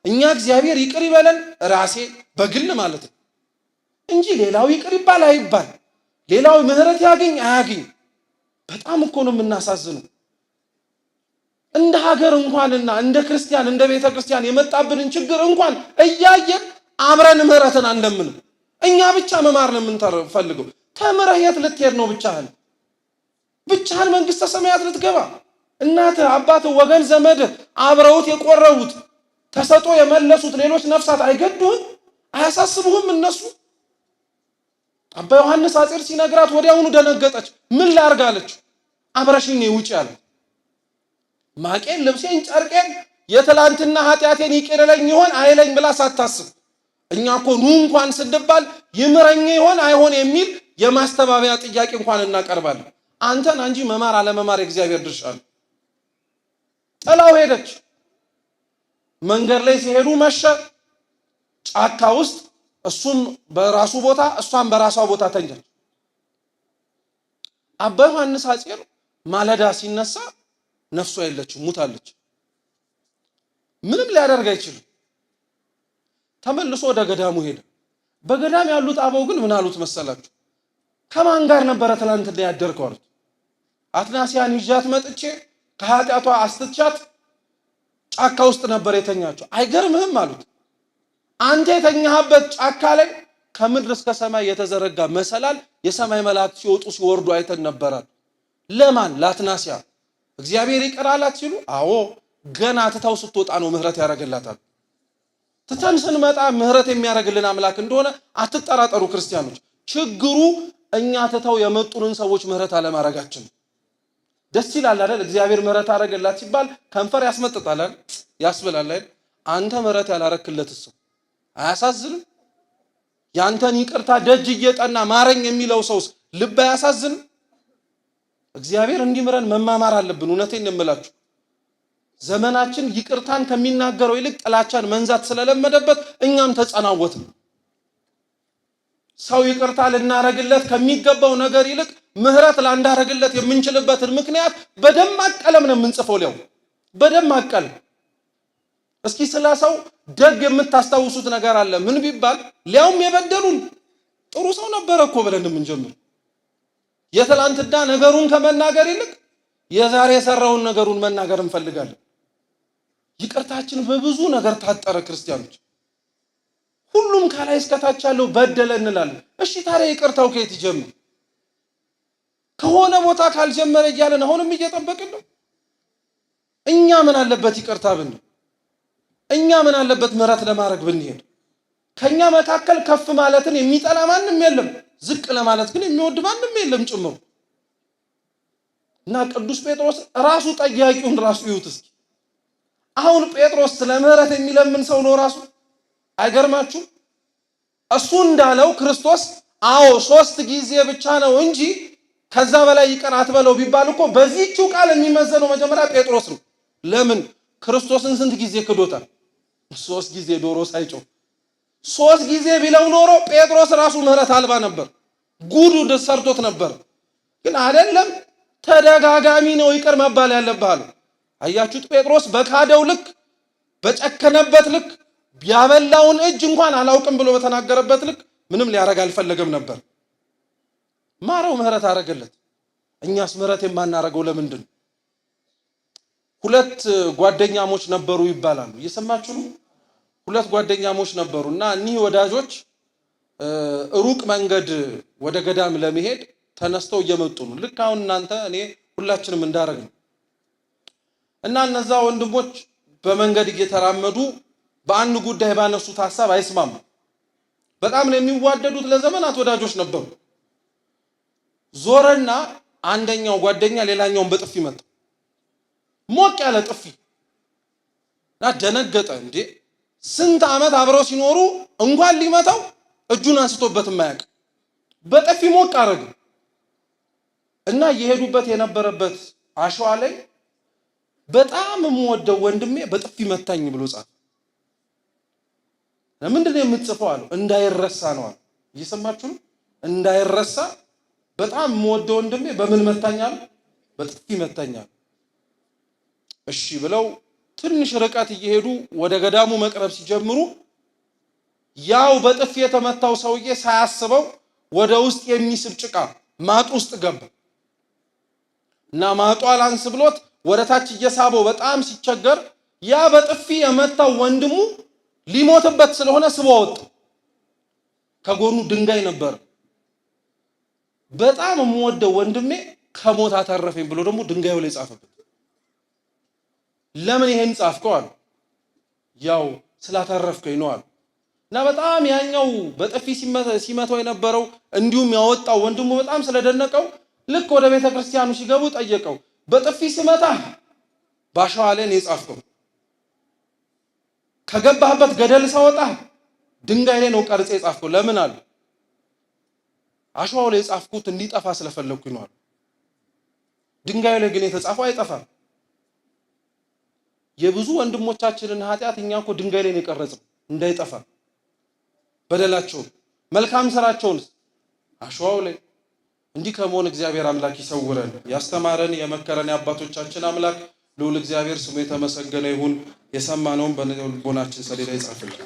እኛ እግዚአብሔር ይቅር ይበለን፣ ራሴ በግል ማለት ነው እንጂ ሌላው ይቅር ይባል አይባል፣ ሌላው ምህረት ያገኝ አያገኝ። በጣም እኮ ነው የምናሳዝነው። እንደ ሀገር እንኳንና እንደ ክርስቲያን እንደ ቤተ ክርስቲያን የመጣብንን ችግር እንኳን እያየን አብረን ምህረትን አንለምንም። እኛ ብቻ መማር ነው የምንፈልገው። ተምረህ የት ልትሄድ ነው? ብቻህን መንግስተ ሰማያት ልትገባ? እናትህ፣ አባትህ፣ ወገን ዘመድ አብረውት የቆረቡት ተሰጦ የመለሱት ሌሎች ነፍሳት አይገዱህም? አያሳስቡህም? እነሱ አባ ዮሐንስ አጼር ሲነግራት ወዲያውኑ ደነገጠች። ምን ላርግ አለችው። አብረሽኝ ውጪ አለ። ማቄን፣ ልብሴን፣ ጨርቄን የትላንትና ኃጢአቴን ይቅር ይለኝ ይሆን አይለኝ ብላ ሳታስብ እኛ እኮ ኑ እንኳን ስንባል ይምረኝ ይሆን አይሆን የሚል የማስተባበያ ጥያቄ እንኳን እናቀርባለን። አንተን እንጂ መማር አለመማር የእግዚአብሔር ድርሻ ነው። ጥላው ሄደች። መንገድ ላይ ሲሄዱ መሸ። ጫካ ውስጥ እሱም በራሱ ቦታ እሷም በራሷ ቦታ ተኛች። አባ ዮሐንስ አጼር ማለዳ ሲነሳ ነፍሷ የለችም፣ ሙታለች። ምንም ሊያደርግ አይችልም። ተመልሶ ወደ ገዳሙ ሄደ። በገዳም ያሉት አበው ግን ምን አሉት መሰላችሁ? ከማን ጋር ነበረ ትላንትና ያደርከው አሉት። አትናሲያን ይዣት መጥቼ ከኃጢአቷ አስትቻት ጫካ ውስጥ ነበር የተኛቸው። አይገርምህም አሉት። አንተ የተኛህበት ጫካ ላይ ከምድር እስከ ሰማይ የተዘረጋ መሰላል የሰማይ መላእክት ሲወጡ ሲወርዱ አይተን ነበራል። ለማን? ለአትናሲያ። እግዚአብሔር ይቅር አላት ሲሉ፣ አዎ ገና ትታው ስትወጣ ነው ምህረት ያደርግላታል። ትተን ስንመጣ ምህረት የሚያደርግልን አምላክ እንደሆነ አትጠራጠሩ ክርስቲያኖች። ችግሩ እኛ ትተው የመጡንን ሰዎች ምህረት አለማድረጋችን። ደስ ይላል አይደል? እግዚአብሔር ምህረት አደረገላት ሲባል ከንፈር ያስመጥጣል ያስብላል አይደል? አንተ ምህረት ያላረክለት ሰው አያሳዝንም? ያንተን ይቅርታ ደጅ እየጠና ማረኝ የሚለው ሰውስ ልብ አያሳዝንም? እግዚአብሔር እንዲምረን መማማር አለብን። እውነቴን እንምላችሁ ዘመናችን ይቅርታን ከሚናገረው ይልቅ ጥላቻን መንዛት ስለለመደበት እኛም ተጸናወትን። ሰው ይቅርታ ልናረግለት ከሚገባው ነገር ይልቅ ምህረት ላንዳረግለት የምንችልበትን ምክንያት በደማቅ ቀለም ነው የምንጽፈው። ሊያው በደማቅ ቀለም። እስኪ ስለ ሰው ደግ የምታስታውሱት ነገር አለ? ምን ቢባል ሊያውም የበደሉን ጥሩ ሰው ነበረ እኮ ብለን የምንጀምር። የትላንትና ነገሩን ከመናገር ይልቅ የዛሬ የሰራውን ነገሩን መናገር እንፈልጋለን። ይቅርታችን በብዙ ነገር ታጠረ ክርስቲያኖች። ሁሉም ከላይ እስከታች ያለው በደለ እንላለን። እሺ ታዲያ ይቅርታው ከየት ይጀምር? ከሆነ ቦታ ካልጀመረ እያለን አሁንም እየጠበቅን ነው። እኛ ምን አለበት ይቅርታ ብን? እኛ ምን አለበት ምህረት ለማድረግ ብንሄድ? ከኛ መካከል ከፍ ማለትን የሚጠላ ማንም የለም፣ ዝቅ ለማለት ግን የሚወድ ማንም የለም ጭምሩ። እና ቅዱስ ጴጥሮስ ራሱ ጠያቂውን ራሱ ይዩት እስኪ። አሁን ጴጥሮስ ስለ ምህረት የሚለምን ሰው ነው ራሱ። አይገርማችሁ? እሱ እንዳለው ክርስቶስ አዎ 3 ጊዜ ብቻ ነው እንጂ ከዛ በላይ ይቅር አትበለው ቢባል እኮ በዚህችው ቃል የሚመዘነው መጀመሪያ ጴጥሮስ ነው። ለምን? ክርስቶስን ስንት ጊዜ ክዶታል? 3 ጊዜ ዶሮ ሳይጮህ 3 ጊዜ ቢለው ኖሮ ጴጥሮስ ራሱ ምህረት አልባ ነበር፣ ጉዱ ሰርቶት ነበር። ግን አይደለም፣ ተደጋጋሚ ነው ይቅር መባል ያለብህ። አያችሁት? ጴጥሮስ በካደው ልክ በጨከነበት ልክ ያበላውን እጅ እንኳን አላውቅም ብሎ በተናገረበት ልክ ምንም ሊያረግ አልፈለገም ነበር። ማረው፣ ምህረት አረገለት። እኛስ ምህረት የማናረገው ለምንድን? 2 ጓደኛሞች ነበሩ ይባላሉ። እየሰማችሁ ነው? 2 ጓደኛሞች ነበሩና እኒህ ወዳጆች ሩቅ መንገድ ወደ ገዳም ለመሄድ ተነስተው እየመጡ ነው። ልክ አሁን እናንተ እኔ ሁላችንም እንዳረግን እና እነዛ ወንድሞች በመንገድ እየተራመዱ በአንድ ጉዳይ ባነሱት ሐሳብ አይስማሙ። በጣም ነው የሚዋደዱት፣ ለዘመናት ወዳጆች ነበሩ። ዞረና አንደኛው ጓደኛ ሌላኛውን በጥፊ መታ፣ ሞቅ ያለ ጥፊ። እና ደነገጠ። እንዴ ስንት ዓመት አብረው ሲኖሩ እንኳን ሊመታው እጁን አንስቶበት የማያውቅ በጥፊ ሞቅ አረገ። እና እየሄዱበት የነበረበት አሸዋ ላይ በጣም የምወደው ወንድሜ በጥፊ መታኝ ብሎ ጻፈ። ለምንድን ነው የምትጽፈው አለው። እንዳይረሳ ነው አለ። እየሰማችሁ ነው? እንዳይረሳ በጣም የምወደው ወንድሜ በምን መታኛል? በጥፊ መታኛል። እሺ ብለው ትንሽ ርቀት እየሄዱ ወደ ገዳሙ መቅረብ ሲጀምሩ ያው በጥፊ የተመታው ሰውዬ ሳያስበው ወደ ውስጥ የሚስብ ጭቃ ማጥ ውስጥ ገባ እና ማጡ አላንስ ብሎት ወደ ታች እየሳበው በጣም ሲቸገር ያ በጥፊ የመታው ወንድሙ ሊሞትበት ስለሆነ ስቦ ወጣ። ከጎኑ ድንጋይ ነበር። በጣም የምወደው ወንድሜ ከሞት አተረፈኝ ብሎ ደግሞ ድንጋዩ ላይ ጻፈበት። ለምን ይሄን ጻፍከው አለ። ያው ስላተረፍከኝ ነው አለ። እና በጣም ያኛው በጥፊ ሲመታው የነበረው እንዲሁም ያወጣው ወንድሙ በጣም ስለደነቀው ልክ ወደ ቤተ ክርስቲያኑ ሲገቡ ጠየቀው። በጥፊ ሲመታ ባሻዋ ላይ ነው የጻፍከው? ከገባህበት ገደል ሳወጣ ድንጋይ ላይ ነው ቀርጼ የጻፍኩት። ለምን አሉ? አሸዋው ላይ የጻፍኩት እንዲጠፋ ስለፈለኩኝ ነው አሉ። ድንጋዩ ላይ ግን የተጻፈው አይጠፋም። የብዙ ወንድሞቻችንን ኃጢአት እኛ እኮ ድንጋይ ላይ ነው የቀረጽነው እንዳይጠፋ። በደላቸውን መልካም ስራቸውን አሸዋው ላይ እንዲህ ከመሆን እግዚአብሔር አምላክ ይሰውረን። ያስተማረን የመከረን የአባቶቻችን አምላክ ልዑል እግዚአብሔር ስሙ የተመሰገነ ይሁን። የሰማነውን በልቦናችን ሰሌዳ ይጻፍልን።